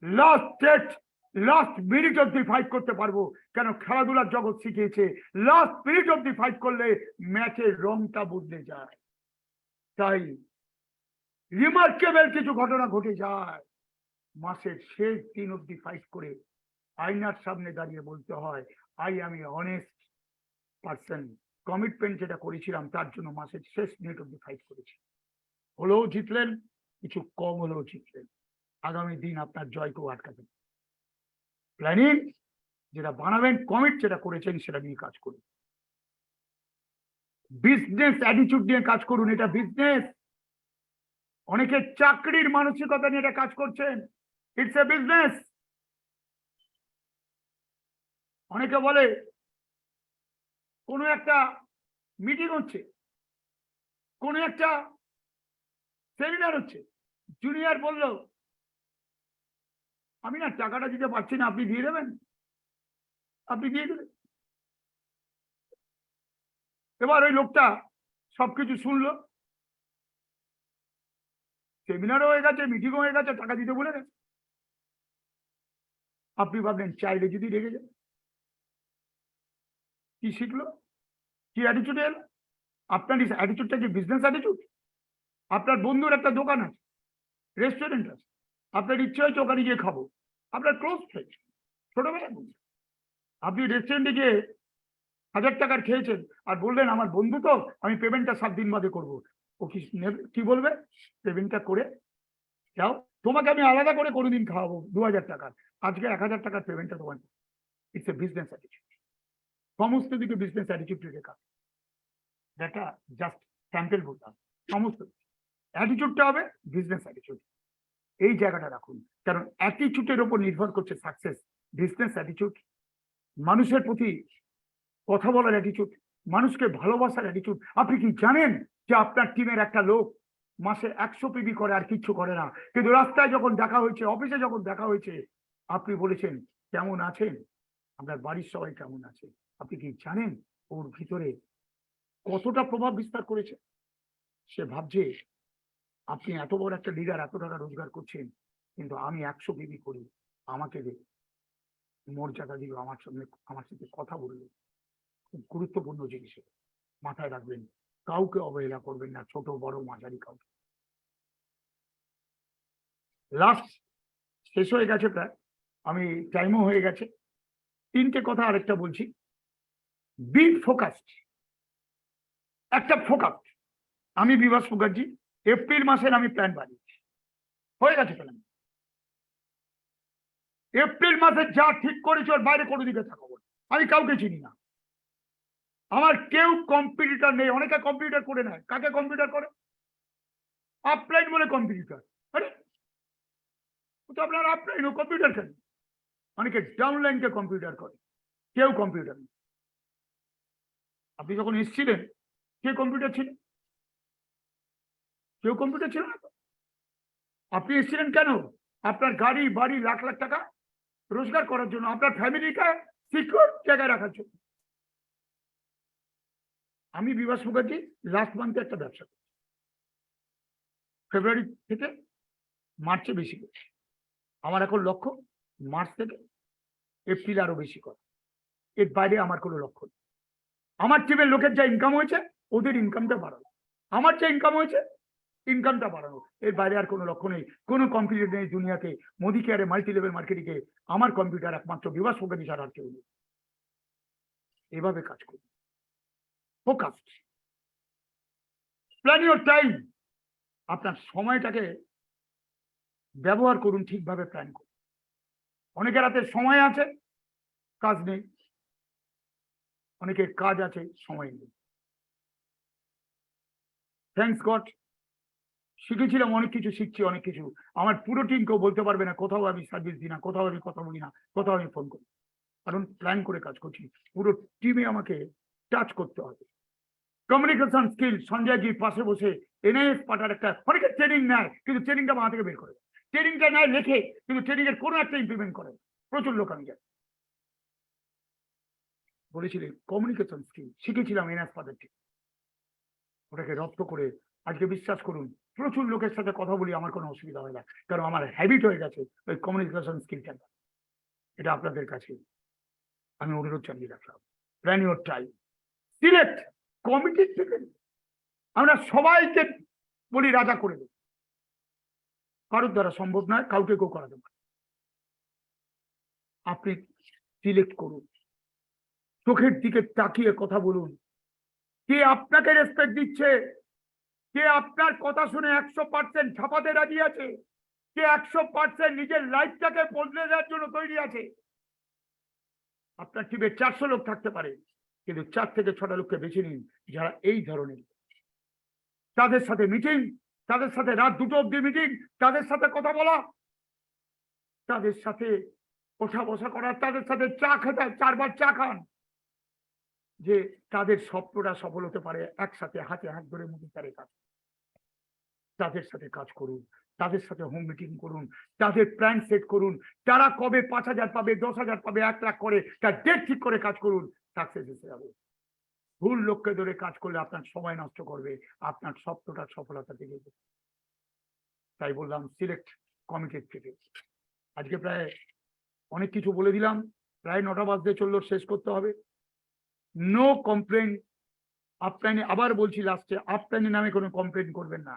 Last date, last minute অব্দি ফাইট করতে পারবো, কেন খেলাধুলার জগৎ শিখিয়েছে লাস্ট মিনিট অব্দি ফাইট করলে ম্যাচের রংটা বদলে যায়। তাই রিমার্কেবল কিছু ঘটনা ঘটে যায়, মাসের শেষ দিন অব্দি ফাইট করে আয়নার সামনে দাঁড়িয়ে বলতে হয় I M A honest person. Commitment যেটা করেছিলাম তার জন্য মাসের শেষ মিনিট অব্দি ফাইট করেছি। হলেও জিতলেন, কিছু কম হলেও জিতলেন। আগামী দিন আপনার জয়কেও আটকাতে প্ল্যানিং যেটা বানাবেন, কমিট যেটা করেছেন সেটা নিয়ে কাজ করুন। বিজনেস অ্যাটিটিউড নিয়ে কাজ করুন, এটা বিজনেস। অনেকে চাকরির মানসিকতা নিয়ে এটা কাজ করছেন, ইটস এ বিজনেস। অনেকে বলে কোনো একটা মিটিং হচ্ছে, কোনো একটা সেমিনার হচ্ছে, জুনিয়র বললো আমি না টাকাটা দিতে পারছি না, আপনি দিয়ে দেবেন? আপনি দিয়ে দেবেন। এবার ওই লোকটা সবকিছু শুনলো, সেমিনারও হয়ে গেছে, মিটিংও হয়ে গেছে, টাকা দিতে বলে গেছে। আপনি ভাবলেন চাইলে যদি রেগে যায়, কি শিখলো, কি অ্যাটিটিউড এলো? আপনার অ্যাটিটিউডটা কি বিজনেস অ্যাটিটিউড? আপনার বন্ধুর একটা দোকান আছে, রেস্টুরেন্ট আছে, আপনার ইচ্ছে হয়েছে ওখানে গিয়ে খাবো, আপনার ক্লোজ ফ্রেন্ড, ছোটবেলার বন্ধু। আপনি রেস্টুরেন্টে গিয়ে 1000 টাকার খেয়েছেন আর বললেন আমার বন্ধু তো, আমি পেমেন্টটা 7 দিন বাদে করবো। ও কি বলবে? পেমেন্টটা করে যাও, তোমাকে আমি আলাদা করে কোনোদিন খাওয়াবো 2000 টাকার, আজকে 1000 টাকার পেমেন্টটা তোমার। It's a business attitude. সমস্ত দিকে বিজনেস অ্যাটিটিউড রেখে কাজ, যেটা জাস্ট স্যাম্পল বলতাম। সমস্ত অ্যাটিটিউডটা হবে বিজনেস অ্যাটিটিউড। এই জায়গাটা রাখুন, কারণ অ্যাটিটিউডের উপর নির্ভর করছে সাকসেস। বিজনেস অ্যাটিটিউড, মানুষের প্রতি কথা বলার অ্যাটিটিউড, মানুষকে ভালোবাসার অ্যাটিটিউড। আপনি কি জানেন যে আপনার টিমের একটা লোক মাসে 100 পিবি করে আর কিচ্ছু করে না, কিন্তু রাস্তায় যখন দেখা হয়েছে, অফিসে যখন দেখা হয়েছে, আপনি বলেছেন কেমন আছেন, আপনার বাড়ির সবাই কেমন আছে? আপনি কি জানেন ওর ভিতরে কতটা প্রভাব বিস্তার করেছে? সে ভাবছে আপনি এত বড় একটা লিডার, এত টাকা রোজগার করছেন, কিন্তু আমি 100 পিবি করি, আমাকে মর্যাদা দিল, আমার সাথে কথা বললো। খুব গুরুত্বপূর্ণ জিনিস, মাথায় রাখবেন। কাউকে অবহেলা করবেন না, ছোট বড় মাঝারি কাউকে। লাস্ট শেষ হয়ে গেছে প্রায়, আমি টাইমও হয়ে গেছে। 3টে কথা আরেকটা বলছি। বি ফোকাসড, একটা ফোকাস। আমি বিভাস মুখার্জি, এপ্রিল মাসের আমি প্ল্যান বানিয়েছি, হয়ে গেছে প্ল্যান। এপ্রিল মাসে যা ঠিক করেছি ওর বাইরে কোনো দিকে থাকবো। আমি কাউকে চিনি না, আমার কেউ কম্পিটিটর নেই। অনেকে কম্পিউটার করে নেয়, কাকে কম্পিউটার করে? আপলাইন বলে কম্পিউটার। আরে তো আপনার আপলাইন, ও কম্পিউটার কেন? অনেকে ডাউনলাইনকে কম্পিউটার করে, কেউ কম্পিউটার নেই। আপনি যখন এসেছিলেন কে কম্পিউটার ছিলেন? কেউ কম্পিউটার ছিল না। আপনি এসেছিলেন কেন? আপনার গাড়ি বাড়ি লাখ লাখ টাকা রোজগার করার জন্য, আপনার ফ্যামিলিকে সিকিউর জায়গায় রাখার জন্য। আমি বিভাস মুখার্জি লাস্ট মান্থে একটা ব্যবসা করি, ফেব্রুয়ারি থেকে মার্চে বেশি করছি। আমার এখন লক্ষ্য মার্চ থেকে এপ্রিল আরো বেশি করা, এর বাইরে আমার কোনো লক্ষ্য নেই। আমার টিমের লোকের যা ইনকাম হয়েছে ওদের ইনকামটা বাড়ানো, আমার যা ইনকাম হয়েছে ইনকামটা বাড়ানো, এর বাইরে আর কোনো লক্ষ্য নেই, কোনো কম্পিউটার নেই দুনিয়াতে। মোদি কেয়ারে মাল্টি লেভেল মার্কেটিংয়ে আমার কম্পিউটার একমাত্র বিভাস মুখার্জি ছাড়া আর কেউ নেই। এভাবে কাজ করি, ফোকাসড, প্ল্যান ইউর টাইম। আপনার সময়টাকে ব্যবহার করুন, ঠিকভাবে প্ল্যান করুন। অনেকের হাতে সময় আছে, কাজ নেই, অনেকের কাজ আছে, সময় নেই। থ্যাঙ্কস গড, শিখেছিলাম অনেক কিছু, শিখছি অনেক কিছু। আমার পুরো টিম কেউ বলতে পারবে না কোথাও আমি সার্ভিস দিই না, কোথাও আমি কথা বলি না, কোথাও আমি ফোন করি, কারণ প্ল্যান করে কাজ করছি। পুরো টিমে আমাকে টাচ করতে হবে। কমিউনিকেশন স্কিল, সঞ্জয়জি পাশে বসে এনআইএস পাঠার একটা, অনেকে ট্রেনিং নেয় কিন্তু ট্রেনিংটা মাথা থেকে বের করে, ট্রেনিংটা নেয় লেখে কিন্তু ট্রেনিং এর কোনো একটা ইমপ্লিমেন্ট করে। প্রচুর লোক আমি জানি। বলেছিলেন কমিউনিকেশন স্কিল শিখেছিলাম এনআইএস পাঠার থেকে, ওটাকে রপ্ত করে আজকে বিশ্বাস করুন প্রচুর লোকের সাথে কথা বলি, আমার কোনো অসুবিধা হয় না, কারণ আমার হ্যাবিট হয়ে গেছে ওই কমিউনিকেশন স্কিলটা। এটা আপনাদের কাছে আমি অনুরোধ জানিয়ে রাখলাম। প্ল্যান ইউর টাইম, সিলেক্ট কমিটির থেকে। আমরা সবাইকে বলি রাজা করে দেব, কারোর দ্বারা সম্ভব নয়, কাউকে কেউ করাতে পারে। আপনি সিলেক্ট করুন, চোখের দিকে তাকিয়ে কথা বলুন। কে আপনাকে রেসপেক্ট দিচ্ছে, কে আপনার কথা শুনে 100% ছাপাতে রাজি আছে, কে 100% নিজের লাইফটাকে বদলে দেওয়ার জন্য তৈরি আছে। আপনার টিমে 400 লোক থাকতে পারে, কিন্তু 4 থেকে 6টা লোককে বেছে নিন যারা এই ধরনের। তাদের সাথে মিটিং, তাদের সাথে রাত 2টো অব্দি মিটিং, তাদের সাথে কথা বলা, তাদের সাথে ওঠা বসা করা, তাদের সাথে চা খেতে 4 বার চা খান, যে তাদের স্বপ্নটা সফল হতে পারে। একসাথে হাতে হাত ধরে মুদিকারে কাজ, তাদের সাথে কাজ করুন, তাদের সাথে হোম মিটিং করুন, তাদের প্ল্যান সেট করুন। তারা কবে 5,000 পাবে, 10,000 পাবে, 1 লাখ করে তার ডেট ঠিক করে কাজ করুন, সাকসেস এসে যাবে। ভুল লোককে ধরে কাজ করলে আপনার সময় নষ্ট করবে, আপনার স্বপ্নটা সফলতা দিকে। তাই বললাম সিলেক্ট কমিটির থেকে। আজকে প্রায় অনেক কিছু বলে দিলাম, প্রায় 9টা বাজতে চললো, শেষ করতে হবে। নো কমপ্লেন আপলাইনে, আবার বলছি লাস্টে, আপলাইনে নামে কোনো কমপ্লেন করবেন না।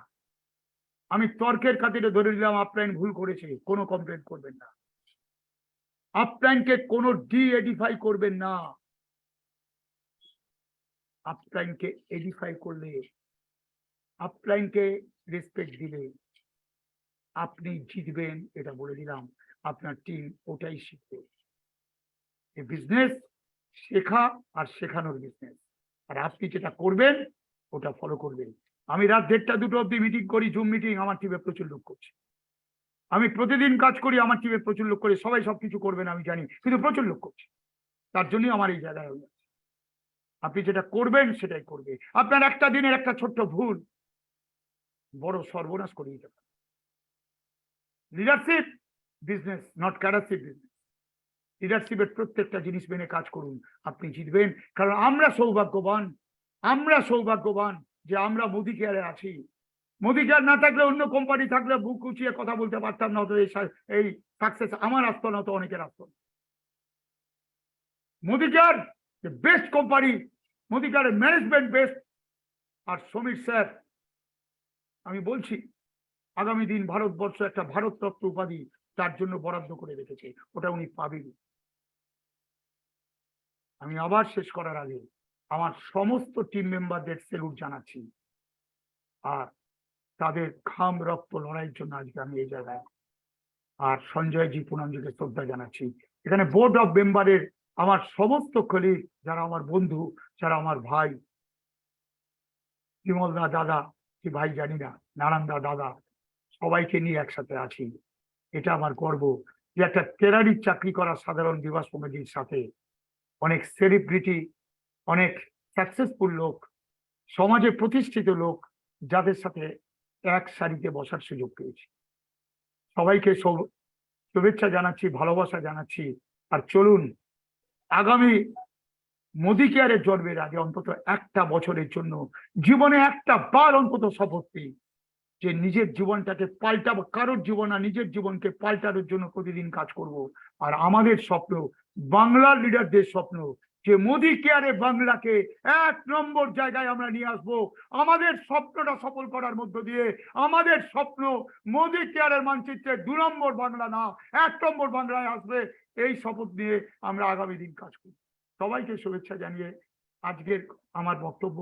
আমি তর্কের খাতিরে ধরে নিলাম আপলাইন ভুল করেছে, কোনো কমপ্লেন করবেন না। আপলাইনকে কোনো এডিফাই করবেন না। আপলাইনকে এডিফাই করলে, আপলাইনকে রেসপেক্ট দিলে আপনি জিতবেন, এটা বলে দিলাম। আপনার টিম ওটাই শিখবে। এই বিজনেস শেখা আর শেখানোর বিজনেস, আর আপনি যেটা করবেন ওটা ফলো করবেন। আমি রাত 1:30 2টো অব্দি মিটিং করি, জুম মিটিং, আমার টিমে প্রচুর লোক করছে। আমি প্রতিদিন কাজ করি, আমার টিমে প্রচুর লোক করে। সবাই সবকিছু করবেন আমি জানি, কিন্তু প্রচুর লোক করছে, তার জন্যই আমার এই জায়গায় হয়ে যাচ্ছে। আপনি যেটা করবেন সেটাই করবে। আপনার একটা দিনের একটা ছোট্ট ভুল বড় সর্বনাশ করে দিতে পারে। Leadership business, not cadership business. লিডারশিপের প্রত্যেকটা জিনিস মেনে কাজ করুন, আপনি জিতবেন। কারণ আমরা সৌভাগ্যবান যে আমরা মোদি কেয়ারে আছি। মোদি কেয়ার না থাকলে, অন্য কোম্পানি থাকলে বুক উঁচিয়ে কথা বলতে পারতাম না, এই সাকসেস আমার আসতো না, তো অনেকের আসতো না। Modi care best company, Modi কেয়ারের ম্যানেজমেন্ট বেস্ট। আর সমীর স্যার, আমি বলছি আগামী দিন ভারতবর্ষ একটা ভারতরত্ন উপাধি তার জন্য বরাদ্দ করে রেখেছে, ওটা উনি পাবেন। আমি আবার শেষ করার আগে আমার সমস্ত টিম মেম্বারদের সেলুট জানাচ্ছি, আর তাদের ঘাম রক্ত লড়াইয়ের জন্য আজকে আমি এই জায়গায়। আর সঞ্জয়জি, পুনমজিকে শ্রদ্ধা জানাচ্ছি। এখানে বোর্ড অফ মেম্বারের আমার সমস্ত কলিগ, যারা আমার বন্ধু, যারা আমার ভাই, বিমল দা দাদা কি ভাই জানি না, নারায়ণ দা দাদা, সবাইকে নিয়ে একসাথে আছি। এটা আমার গর্ব যে একটা টেরারির চাকরি করা সাধারণ দিবস কমিটির সাথে অনেক সেলিব্রিটি, অনেক সাকসেসফুল লোক, সমাজে প্রতিষ্ঠিত লোক, যাদের সাথে এক সারিতে বসার সুযোগ পেয়েছি। সবাইকে শুভেচ্ছা জানাচ্ছি, ভালোবাসা জানাচ্ছি। আর চলুন আগামী মোদি কেয়ারের জন্মের আগে অন্তত একটা বছরের জন্য জীবনে একটা বার অন্তত শপথ নিই যে নিজের জীবনটাকে পাল্টাবো, কারোর জীবন না নিজের জীবনকে পাল্টানোর জন্য প্রতিদিন কাজ করব। আর আমাদের স্বপ্ন, বাংলার লিডারদের স্বপ্ন, যে মোদি কেয়ারে বাংলাকে 1 নম্বর জায়গায় আমরা নিয়ে আসবো। আমাদের স্বপ্নটা সফল করার মধ্য দিয়ে আমাদের স্বপ্ন মোদি কেয়ারের মানচিত্রে 2 নম্বর বাংলা না 1 নম্বর বাংলায় আসবে। এই শপথ নিয়ে আমরা আগামী দিন কাজ করব। সবাইকে শুভেচ্ছা জানিয়ে আজকের আমার বক্তব্য,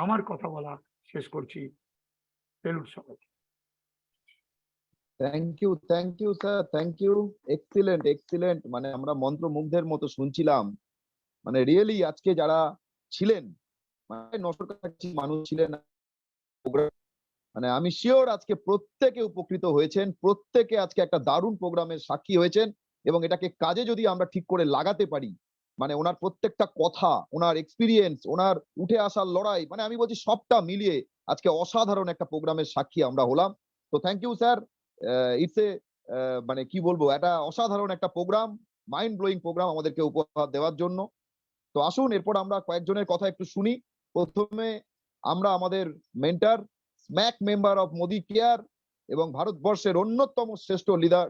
আমার কথা বলা শেষ করছি। সেলুট সবাইকে। Thank you sir, thank you. Excellent excellent, মানে আমরা মন্ত্রমুগ্ধের মতো শুনছিলাম। মানে রিয়েলি আজকে যারা ছিলেন, মানে 900 কাছাকাছি মানুষ ছিলেন, মানে আমি শিওর আজকে প্রত্যেকে উপকৃত হয়েছেন, প্রত্যেকে আজকে একটা দারুণ প্রোগ্রামের সাক্ষী হয়েছেন। এবং এটাকে কাজে যদি আমরা ঠিক করে লাগাতে পারি, মানে ওনার প্রত্যেকটা কথা, ওনার এক্সপিরিয়েন্স, ওনার উঠে আসার লড়াই, মানে আমি বলছি সবটা মিলিয়ে আজকে অসাধারণ একটা প্রোগ্রামের সাক্ষী আমরা হলাম। তো thank you sir. It's a মানে কি বলবো, একটা অসাধারণ একটা প্রোগ্রাম, মাইন্ড ব্লোয়িং প্রোগ্রাম আমাদেরকে উপহার দেওয়ার জন্য। তো আসুন এরপর আমরা কয়েকজনের কথা একটু শুনি। প্রথমে আমরা আমাদের mentor, smack member of Modi care এবং ভারতবর্ষের অন্যতম শ্রেষ্ঠ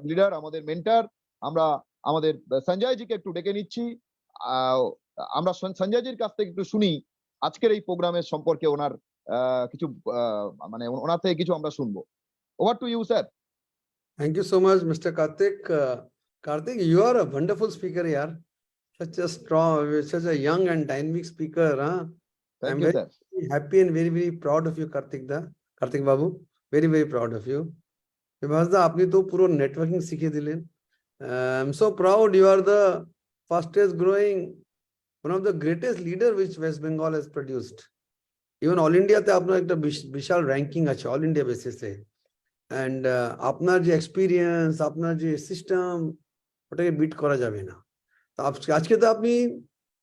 লিডার আমাদের মেন্টর, আমরা আমাদের সঞ্জয় জিকে একটু ডেকে নিচ্ছি। আমরা সঞ্জয় জির কাছ থেকে একটু শুনি আজকের এই প্রোগ্রামের সম্পর্কে, ওনার কিছু মানে ওনার থেকে কিছু আমরা শুনবো। Over to you sir. Thank you so much, Mr. Karthik. Karthik, you are a wonderful speaker, yaar. Such a strong, such a young and dynamic speaker. Huh? Thank I'm you very sir. happy and very, very proud of you, Karthik Babu. Very, very proud of you. Vibhasda, আপনি তো পুরো networking শিখিয়ে দিলেন। I'm so proud you are the fastest growing, one of the greatest leader which West Bengal has produced. Even all India তে আপনার একটা বিশাল ranking আছে all India বেসিসে। অ্যান্ড আপনার যে এক্সপিরিয়েন্স, আপনার যে সিস্টেম, ওটাকে বিট করা যাবে না। তো আজকে তো আপনি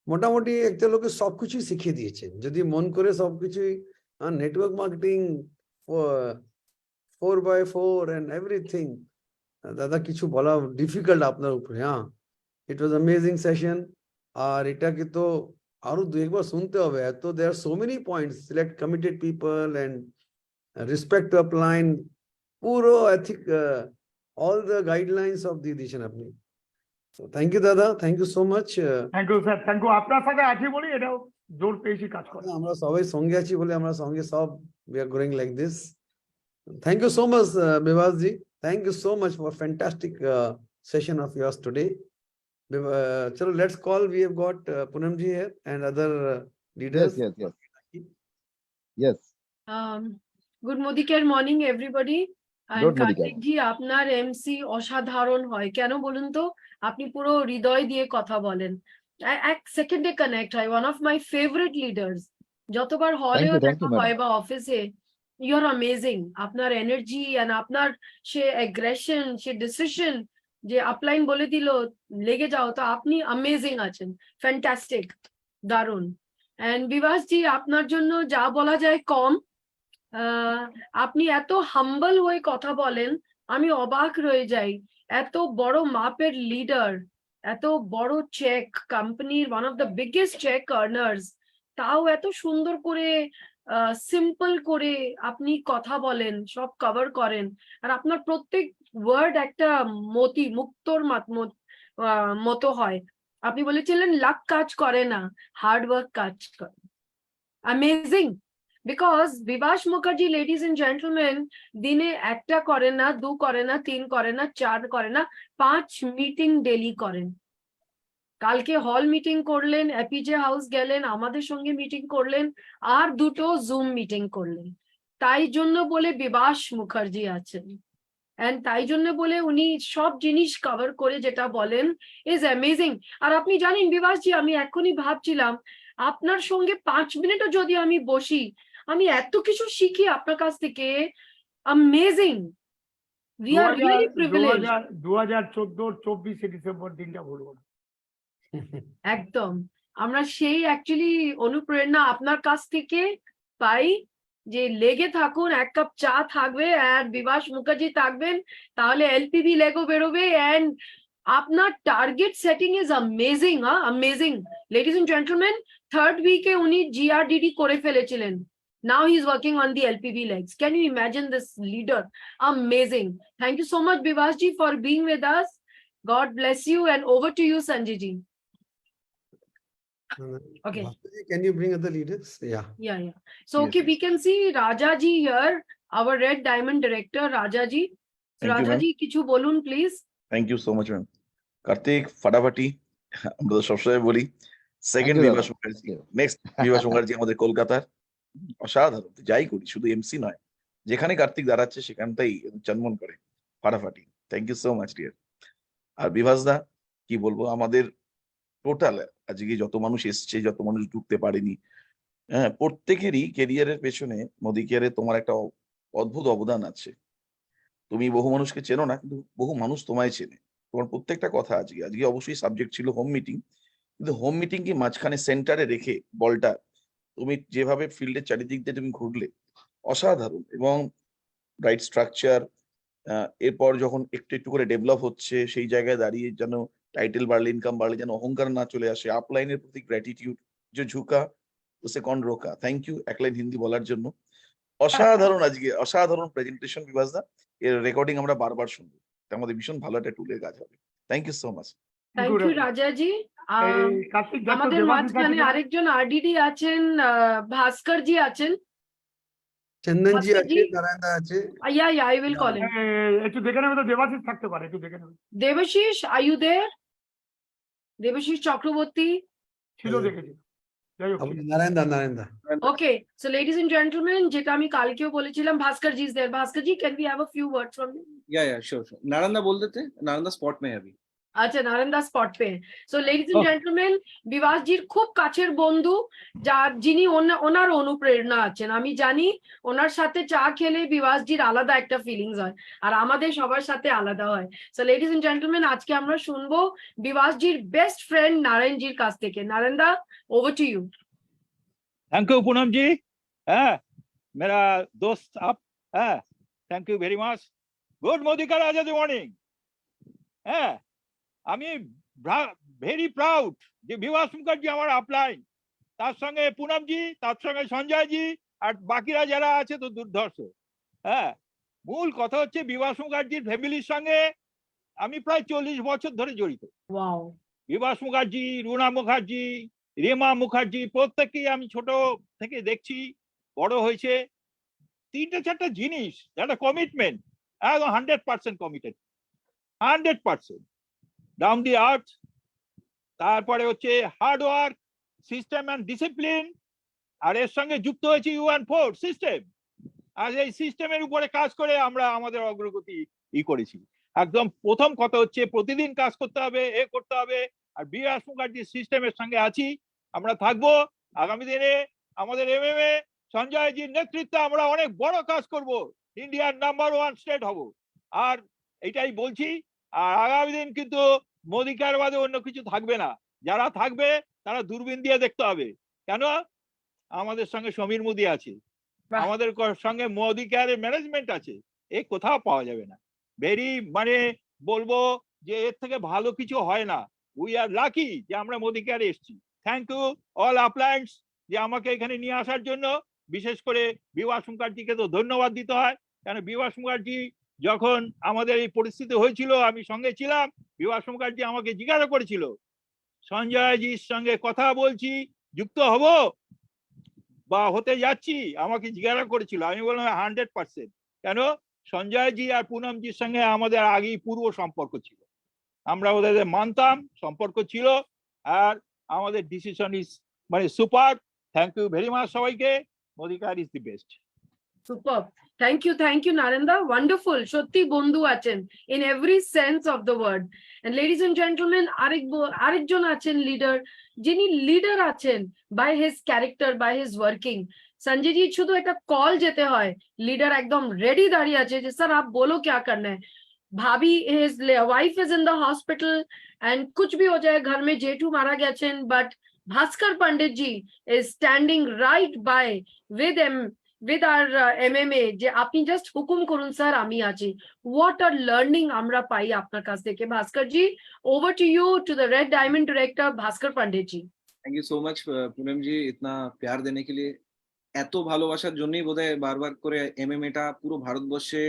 মোটামুটি একটা লোকের সবকিছুই শিখিয়ে দিয়েছেন, যদি মন করে সবকিছুই। Network marketing 4x4 and everything, দাদা কিছু বলা ডিফিকাল্ট আপনার উপরে। হ্যাঁ, ইট ওয়াজ অ্যামেজিং সেশন। আর এটাকে তো আরো 2-1 বার শুনতে হবে। এত there are so many points, select committed people and respect to upline, পুরো ethic all the guidelines of দিয়ে দিয়েছেন আপনি। থ্যাংক ইউ দাদা, thank you so much. Thank you sir, thank you. আপনার সাথে আছি বলি এটাও জোর পেয়েছি কাজ করে। আমরা সবাই সঙ্গে আছি বলে আমরা সঙ্গে সব we are growing like this. Thank you so much, Bivas ji. Thank you so much for fantastic session of yours today. Chalo, let's call. We have got Poonam ji here and other leaders. Yes. Good Modi Care morning everybody. And Good Modi Care. Kartik জি, আপনার MC অসাধারণ হয়। কেন বলুন তো? আপনি পুরো হৃদয় দিয়ে কথা বলেন। এক সেকেন্ডে কানেক্ট হয়। One of my favourite leaders. যতবার হলেও দেখা হয় বা অফিসে, ইউ আর অ্যামেজিং। আপনার এনার্জি এন্ড আপনার সে অ্যাগ্রেশন, সে ডিসিশন, যে আপলাইন বলে দিল লেগে যাও, তো আপনি অ্যামেজিং আছেন। ফ্যান্টাস্টিক, দারুণ। এন্ড বিভাস জি, আপনার জন্য যা বলা যায় কম। আপনি এত হাম্বল হয়ে কথা বলেন, আমি অবাক রয়ে যাই। এত বড় মাপের লিডার, এত বড় চেক কোম্পানির one of the biggest cheque earners, তাও এত সুন্দর করে সিম্পল করে আপনি কথা বলেন, সব কভার করেন। আর আপনার প্রত্যেক ওয়ার্ড একটা মুক্তোর মতো হয়। আপনি বলেছিলেন লাক কাজ করে না, হার্ড ওয়ার্ক কাজ করে। Amazing. Because Bibhas Mukherjee, ladies and gentleman, দিনে 1টা করে না, 2 করে না, 3 করে না, 4 করে না, 5 মিটিং ডেলি করেন। কালকে হল মিটিং করলেন, এপিজে হাউস গেলেন, আমাদের সঙ্গে মিটিং করলেন, আর 2টো জুম মিটিং করলেন। তাই জন্য বলে বিভাস মুখার্জি আছেন, এন্ড তাই জন্য বলে উনি সব জিনিস কভার করে যেটা বলেন ইজ অ্যামেজিং। আর আপনি জানেন বিভাস জি, আমি এখনই ভাবছিলাম আপনার সঙ্গে 5 মিনিটও যদি আমি বসি, আমি এত কিছু শিখি আপনার কাছ থেকে। Amazing. We are really privileged. 2014 December দিনটা ভুলবো না। একদম। আমরা সেই অ্যাকচুয়ালি অনুপ্রেরণা আপনার কাছ থেকে পাই। যে লেগে থাকুন, এক কাপ চা থাকবে আর বিভাস মুখার্জি থাকবেন, তাহলে এলপিবি লেগো বেরোবে। এন্ড আপনার target setting is amazing, amazing ladies and gentleman. Third উইকে উনি জিআরডিডি করে ফেলেছিলেন। Now he's working on the LPB legs. Can you imagine this leader? Amazing. Thank you so much, Bivasji, for being with us. God bless you, and over to you, Sanjay ji. Okay. Bhaskaji, can you bring other leaders? Yeah. Yeah, yeah. So, Yes, okay, we yes. can see Raja ji here, our Red Diamond director, Raja ji. So, Thank you, Raja ma'am. ji, kichu bolun, please. Thank you so much ma'am. Kartik ফাটাফাটি, আমরা তো সবসময় বলি second Thank you, Bibhas দাদা। Mukherjee, next Bibhas Mukherjee আমাদের কলকাতার অসাধারণ। যাই করি, শুধু এমসি নয়, যেখানে কার্তিক দাঁড়াচ্ছে সেখানটাই চনমন করে, ফাটাফাটি। Thank you so much dear. আর বিভাস দা কি বলবো, আমাদের টোটাল আজকে যত মানুষ এসছে, যত মানুষ ঢুকতে পারেনি, হ্যাঁ, প্রত্যেকেরই কেরিয়ারের পেছনে মোদি কেয়ারে তোমার একটা অদ্ভুত অবদান আছে। তুমি বহু মানুষকে চেনো না, কিন্তু বহু মানুষ তোমায় চেনে। তোমার প্রত্যেকটা কথা আজকে আজকে অবশ্যই সাবজেক্ট ছিল হোম মিটিং, কিন্তু হোম মিটিং কি মাঝখানে সেন্টারে রেখে বলটা তুমি যেভাবে ফিল্ডের চারিদিক দিয়ে তুমি ঘুরলে, অসাধারণ। এবং রাইট স্ট্রাকচার, এরপর যখন একটু একটু করে ডেভেলপ হচ্ছে, সেই জায়গায় দাঁড়িয়ে যেন টাইটেল বাড়লে, ইনকাম বাড়লে, যেন অহংকার না চলে আসে, আপলাইনের প্রতি গ্র্যাটিটিউড, যে ঝুঁকা উসে কন রোকা। থ্যাংক ইউ এক লাইন হিন্দি বলার জন্য। অসাধারণ আজকে, অসাধারণ প্রেজেন্টেশন বিভাস দা। এর রেকর্ডিং আমরা বারবার শুনবো, এটা আমাদের ভীষণ ভালো একটা টুলের কাজ হবে। Thank you so much. Thank you, Raja ji. এই কার্তিক যত আমাদের দেবাশিস মাঝখানে আছে, আরেকজন আরডিডি আছেন, ভাস্কর জি আছেন। Chandan ji Bhaskar ji? ache, Narayana ache. Yeah, yeah, I will call him. একটু দেখে নেবে তো, দেবাশিস থাকতে পারে, একটু দেখে নেবে। Devashish, are you there? Devashish Chakraborty. ছিল, দেখেছি। যাই হোক, Narayana. Okay, so ladies and gentlemen, যেটা আমি কালকেও বলেছিলাম, ভাস্কর জি is there. Bhaskar ji, can we have a few words from you? या श्योर नारंदा बोल देते नारंदा स्पॉट में है अभी। আচ্ছা, নারায়ণদা স্পট পে। সো লেডিজ এন্ড জেন্টলম্যান, বিভাসজির খুব কাছের বন্ধু, যিনি ওনার অনুপ্রেরণা আছেন। আমি জানি ওনার সাথে চা খেলে বিভাসজির আলাদা একটা ফিলিংস হয়, আর আমাদের সবার সাথে আলাদা হয়। সো লেডিজ এন্ড জেন্টলম্যান, আজকে আমরা শুনবো বিভাসজির বেস্ট ফ্রেন্ড নারায়ণজির কাছ থেকে। নারায়ণদা, over to you. Thank you Poonam ji, है मेरा दोस्त आप, है thank you very much. Good Modi का आजादी मॉर्निंग। হ্যাঁ, আমি ভেরি প্রাউড যে বিভাস মুখার্জি আমার আপলাইন, তার সঙ্গে পুনমজি, তার সঙ্গে সঞ্জয়জি, আর বাকিরা যারা আছে তো দুর্ধর্ষ। হ্যাঁ, মূল কথা হচ্ছে বিভাস মুখার্জির ফ্যামিলির সঙ্গে আমি প্রায় 40 বছর ধরে জড়িত। ওয়াও। বিভাস মুখার্জি, রুনা মুখার্জি, রেমা মুখার্জি, প্রত্যেককেই আমি ছোট থেকে দেখছি, বড় হয়েছে। 3-4টা জিনিস, একটা কমিটমেন্ট, একদম 100% কমিটেড, 100% ডাউন দি আর্থ। তারপরে হচ্ছে hard work, system and discipline, আর এর সঙ্গে যুক্ত হয়েছে UN4 সিস্টেম। আর এই সিস্টেমের উপরে কাজ করে আমরা আমাদের অগ্রগতি করেছি। একদম প্রথম কথা হচ্ছে প্রতিদিন কাজ করতে হবে, করতে হবে। আর বিভাস মুখার্জির সিস্টেমের সঙ্গে আছি, আমরা থাকবো। আগামী দিনে আমাদের MMA সঞ্জয়জির নেতৃত্বে আমরা অনেক বড় কাজ করব, ইন্ডিয়ার নাম্বার 1 স্টেট হব। আর এটাই বলছি। আর আগামী দিন কিন্তু মোদি কেয়ার বাদে অন্য কিছু থাকবে না। যারা থাকবে তারা দূরবীন দিয়ে দেখতে হবে। কেন? আমাদের সঙ্গে সমীর মোদি আছে, আমাদের সঙ্গে মোদি কেয়ারের ম্যানেজমেন্ট আছে, এ কোথাও পাওয়া যাবে না। ভেরি বলবো যে এর থেকে ভালো কিছু হয় না। উই আর লাকি যে আমরা মোদি কেয়ারে এসেছি। থ্যাংক ইউ অল আপলায়েন্স যে আমাকে এখানে নিয়ে আসার জন্য। বিশেষ করে বিভাস মুখার্জিকে তো ধন্যবাদ দিতে হয়, কেন বিভাস মুখার্জি যখন আমাদের এই পরিস্থিতি হয়েছিল আমি সঙ্গে ছিলাম। বিভাস মুখার্জি আমাকে জিজ্ঞাসা করেছিল, সঞ্জয়জির সঙ্গে কথা বলছি, যুক্ত হব বা হতে যাচ্ছি, আমাকে জিজ্ঞাসা করেছিল। আমি বললাম 100%। কেন? সঞ্জয়জি আর পুনমজির সঙ্গে আমাদের আগেই পূর্ব সম্পর্ক ছিল, আমরা ওদের মানতাম, সম্পর্ক ছিল। আর আমাদের decision is super. Thank you very much সবাইকে। Modi care is the best. Super, thank you নারেন্দা, ওয়ান্ডারফুল। সত্যি বন্ধু আছেন in every sense of the word. And ladies and gentleman, আরেকজন আছেন লিডার, যিনি লিডার আছেন by his character, by his working. Sanjay ji, শুধু একটা কল যেতে হয়, লিডার একদম রেডি দাঁড়িয়ে আছে যে স্যার आप बोलो क्या करना है। भाभी, his wife is in the hospital and कुछ भी हो जाए, घर में जेठू मारा गया, but Bhaskar Pandit ji is standing right by with him, with our MMA যে আপনি জাস্ট হুকুম করুন স্যার আমি আছি, what a learning আমরা পাই আপনার কাছ থেকে। Bhaskar ji, over to you, to the Red Diamond director Bhaskar Pandey ji. Thank you so much Poonam ji, इतना प्यार देने के लिए। এত ভালোবাসার জন্যই বোধহয় বারবার করে এমএমএটা পুরো ভারতবর্ষে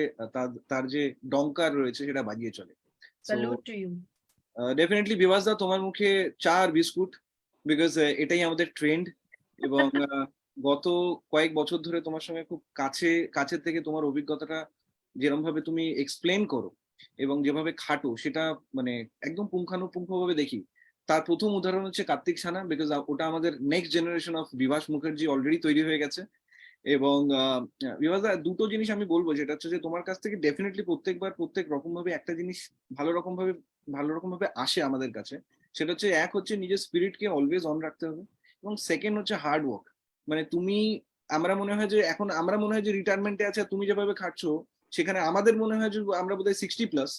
তার যে ডঙ্কার রয়েছে সেটা বাজিয়ে চলে। Salute to you. Definitely Bibhas da, তোমার মুখে চা আর বিস্কুট, বিকজ এটাই আমাদের ট্রেন্ড। এবং গত কয়েক বছর ধরে তোমার সঙ্গে খুব কাছের থেকে তোমার অভিজ্ঞতাটা যেরকম ভাবে তুমি এক্সপ্লেন করো এবং যেভাবে খাটো, সেটা মানে একদম পুঙ্খানুপুঙ্খভাবে দেখি। তার প্রথম উদাহরণ হচ্ছে কার্তিক সানা, বিকজ ওটা আমাদের next generation of Bibhas Mukherjee already তৈরি হয়ে গেছে। এবং বিভাস দা, দুটো জিনিস আমি বলবো, যেটা হচ্ছে যে তোমার কাছ থেকে ডেফিনেটলি প্রত্যেকবার প্রত্যেক রকম ভাবে একটা জিনিস ভালো রকম ভাবে আসে আমাদের কাছে। সেটা হচ্ছে, এক হচ্ছে নিজের স্পিরিটকে অলওয়েজ অন রাখতে হবে, এবং সেকেন্ড হচ্ছে হার্ড ওয়ার্ক। মানে তুমি, আমরা মনে হয় যে রিটায়ারমেন্টে আছে, তুমি যেভাবে খাটছো সেখানে আমাদের মনে হয় যে আমরা বোধহয় 60+,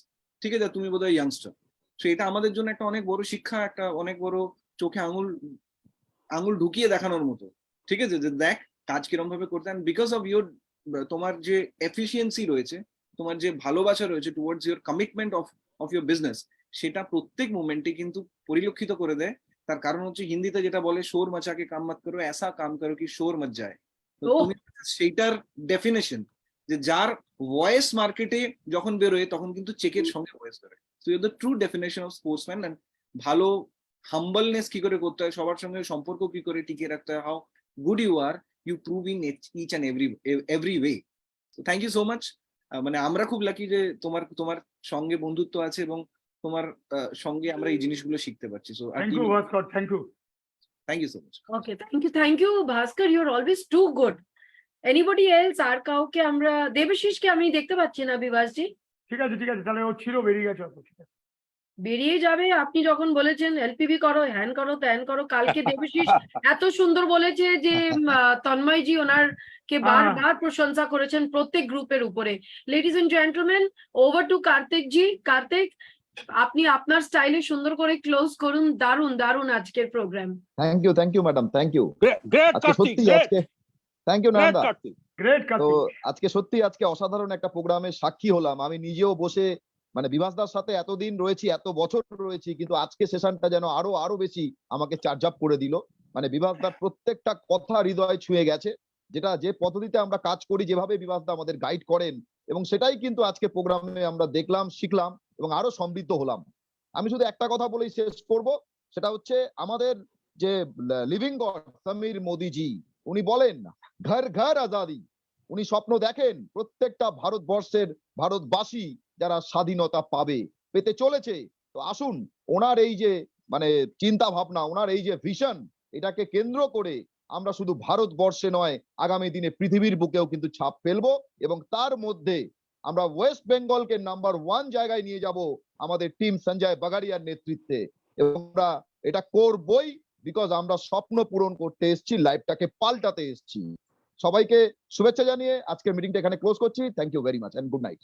ঠিক আছে, তুমি বোধহয় ইয়াংস্টার। তো এটা আমাদের জন্য একটা অনেক বড় শিক্ষা, একটা অনেক বড় চোখে আঙুল ঢুকিয়ে দেখানোর মতো, ঠিক আছে, যে দেখ কাজ কিরকম ভাবে করতে। বিকজ অফ ইউর, তোমার যে এফিসিয়েন্সি রয়েছে, তোমার যে ভালোবাসা রয়েছে towards your commitment of your business, সেটা প্রত্যেক মোমেন্টে কিন্তু পরিলক্ষিত করে দেয়। তার কারণ হচ্ছে হিন্দিতে যেটা বলে, শোর মচাকে কাম মত করো, এসা কাম করো কি শোর মচ যায়। তো তুমি সেইটার ডেফিনেশন, যে যার ভয়েস মার্কেটে যখন বেরোয় তখন কিন্তু চেকের সঙ্গে ভয়েস বেরোয়। So you the true definition of sportsman. And ভালো হাম্বলনেস কি করে করতে হয়, সবার সঙ্গে সম্পর্ক কি করে টিকিয়ে রাখতে হয়, how good you are, you prove in each and every way. So thank you so much. মানে আমরা খুব লাকি যে তোমার সঙ্গে বন্ধুত্ব আছে এবং তোমার সঙ্গে আমরা এই জিনিসগুলো শিখতে পারছি। So thank you Bhaskar, thank you. Thank you so much. Okay, thank you Bhaskar, you're always too good. Anybody else? আর কাউকে আমরা, দেবশিসকে আমি দেখতে পাচ্ছি না বিভাস জি। ঠিক আছে, তাহলে ও ছিল, বেরিয়ে গেছে অত, ঠিক আছে। বেরিয়ে যাবে, আপনি যখন বলেছেন এলপিবি করো, হ্যান করো, ত্যান করো। কালকে দেবশিস এত সুন্দর বলেছে যে তন্ময়জি ওনারকে বারবার প্রশংসা করেছেন প্রত্যেক গ্রুপের উপরে। Ladies and gentleman, over to Kartik ji. Kartik, আপনি আপনার স্টাইলে সুন্দর করে ক্লোজ করুন। দারুন আজকের program. Thank you madam, thank you. Great আজকে কার্তিক, সত্যি গ্রেট আজকে thank you great Nanda. Kartik. Great তো কার্তিক। আজকে অসাধারণ একটা প্রোগ্রামের সাক্ষী হলাম। আমি নিজেও বসে, মানে বিভাসদার সাথে এতদিন রয়েছি, এত বছর রয়েছি, কিন্তু আজকে সেশনটা যেন আরো বেশি আমাকে চার্জ আপ করে দিল। মানে বিভাসদার প্রত্যেকটা কথা হৃদয় ছুঁয়ে গেছে। যে পদ্ধতিতে আমরা কাজ করি, যেভাবে বিভাসদা আমাদের গাইড করেন, এবং সেটাই কিন্তু আজকে প্রোগ্রামে আমরা দেখলাম, শিখলাম এবং আরো সমৃদ্ধ হলাম। আমি শুধু একটা কথা বলেই শেষ করব, সেটা হচ্ছে আমাদের যে লিভিং গড সমীর মোদিজি, উনি বলেন ঘর ঘর আজাদি। উনি স্বপ্ন দেখেন প্রত্যেকটা ভারতবাসী যারা স্বাধীনতা পেতে চলেছে। তো আসুন, ওনার এই যে মানে চিন্তা ভাবনা, ওনার এই যে ভিশন, এটাকে কেন্দ্র করে আমরা শুধু ভারতবর্ষে নয়, আগামী দিনে পৃথিবীর বুকেও কিন্তু ছাপ ফেলবো, এবং তার মধ্যে আমরা ওয়েস্ট বেঙ্গলকে নাম্বার 1 জায়গায় নিয়ে যাব আমাদের টিম সঞ্জয় বাগারিয়ার নেতৃত্বে। এবং আমরা এটা করবই, বিকজ আমরা স্বপ্ন পূরণ করতে এসেছি, লাইফটাকে পাল্টাতে এসেছি। সবাইকে শুভেচ্ছা জানিয়ে আজকের মিটিংটা এখানে ক্লোজ করছি। Thank you very much and good night.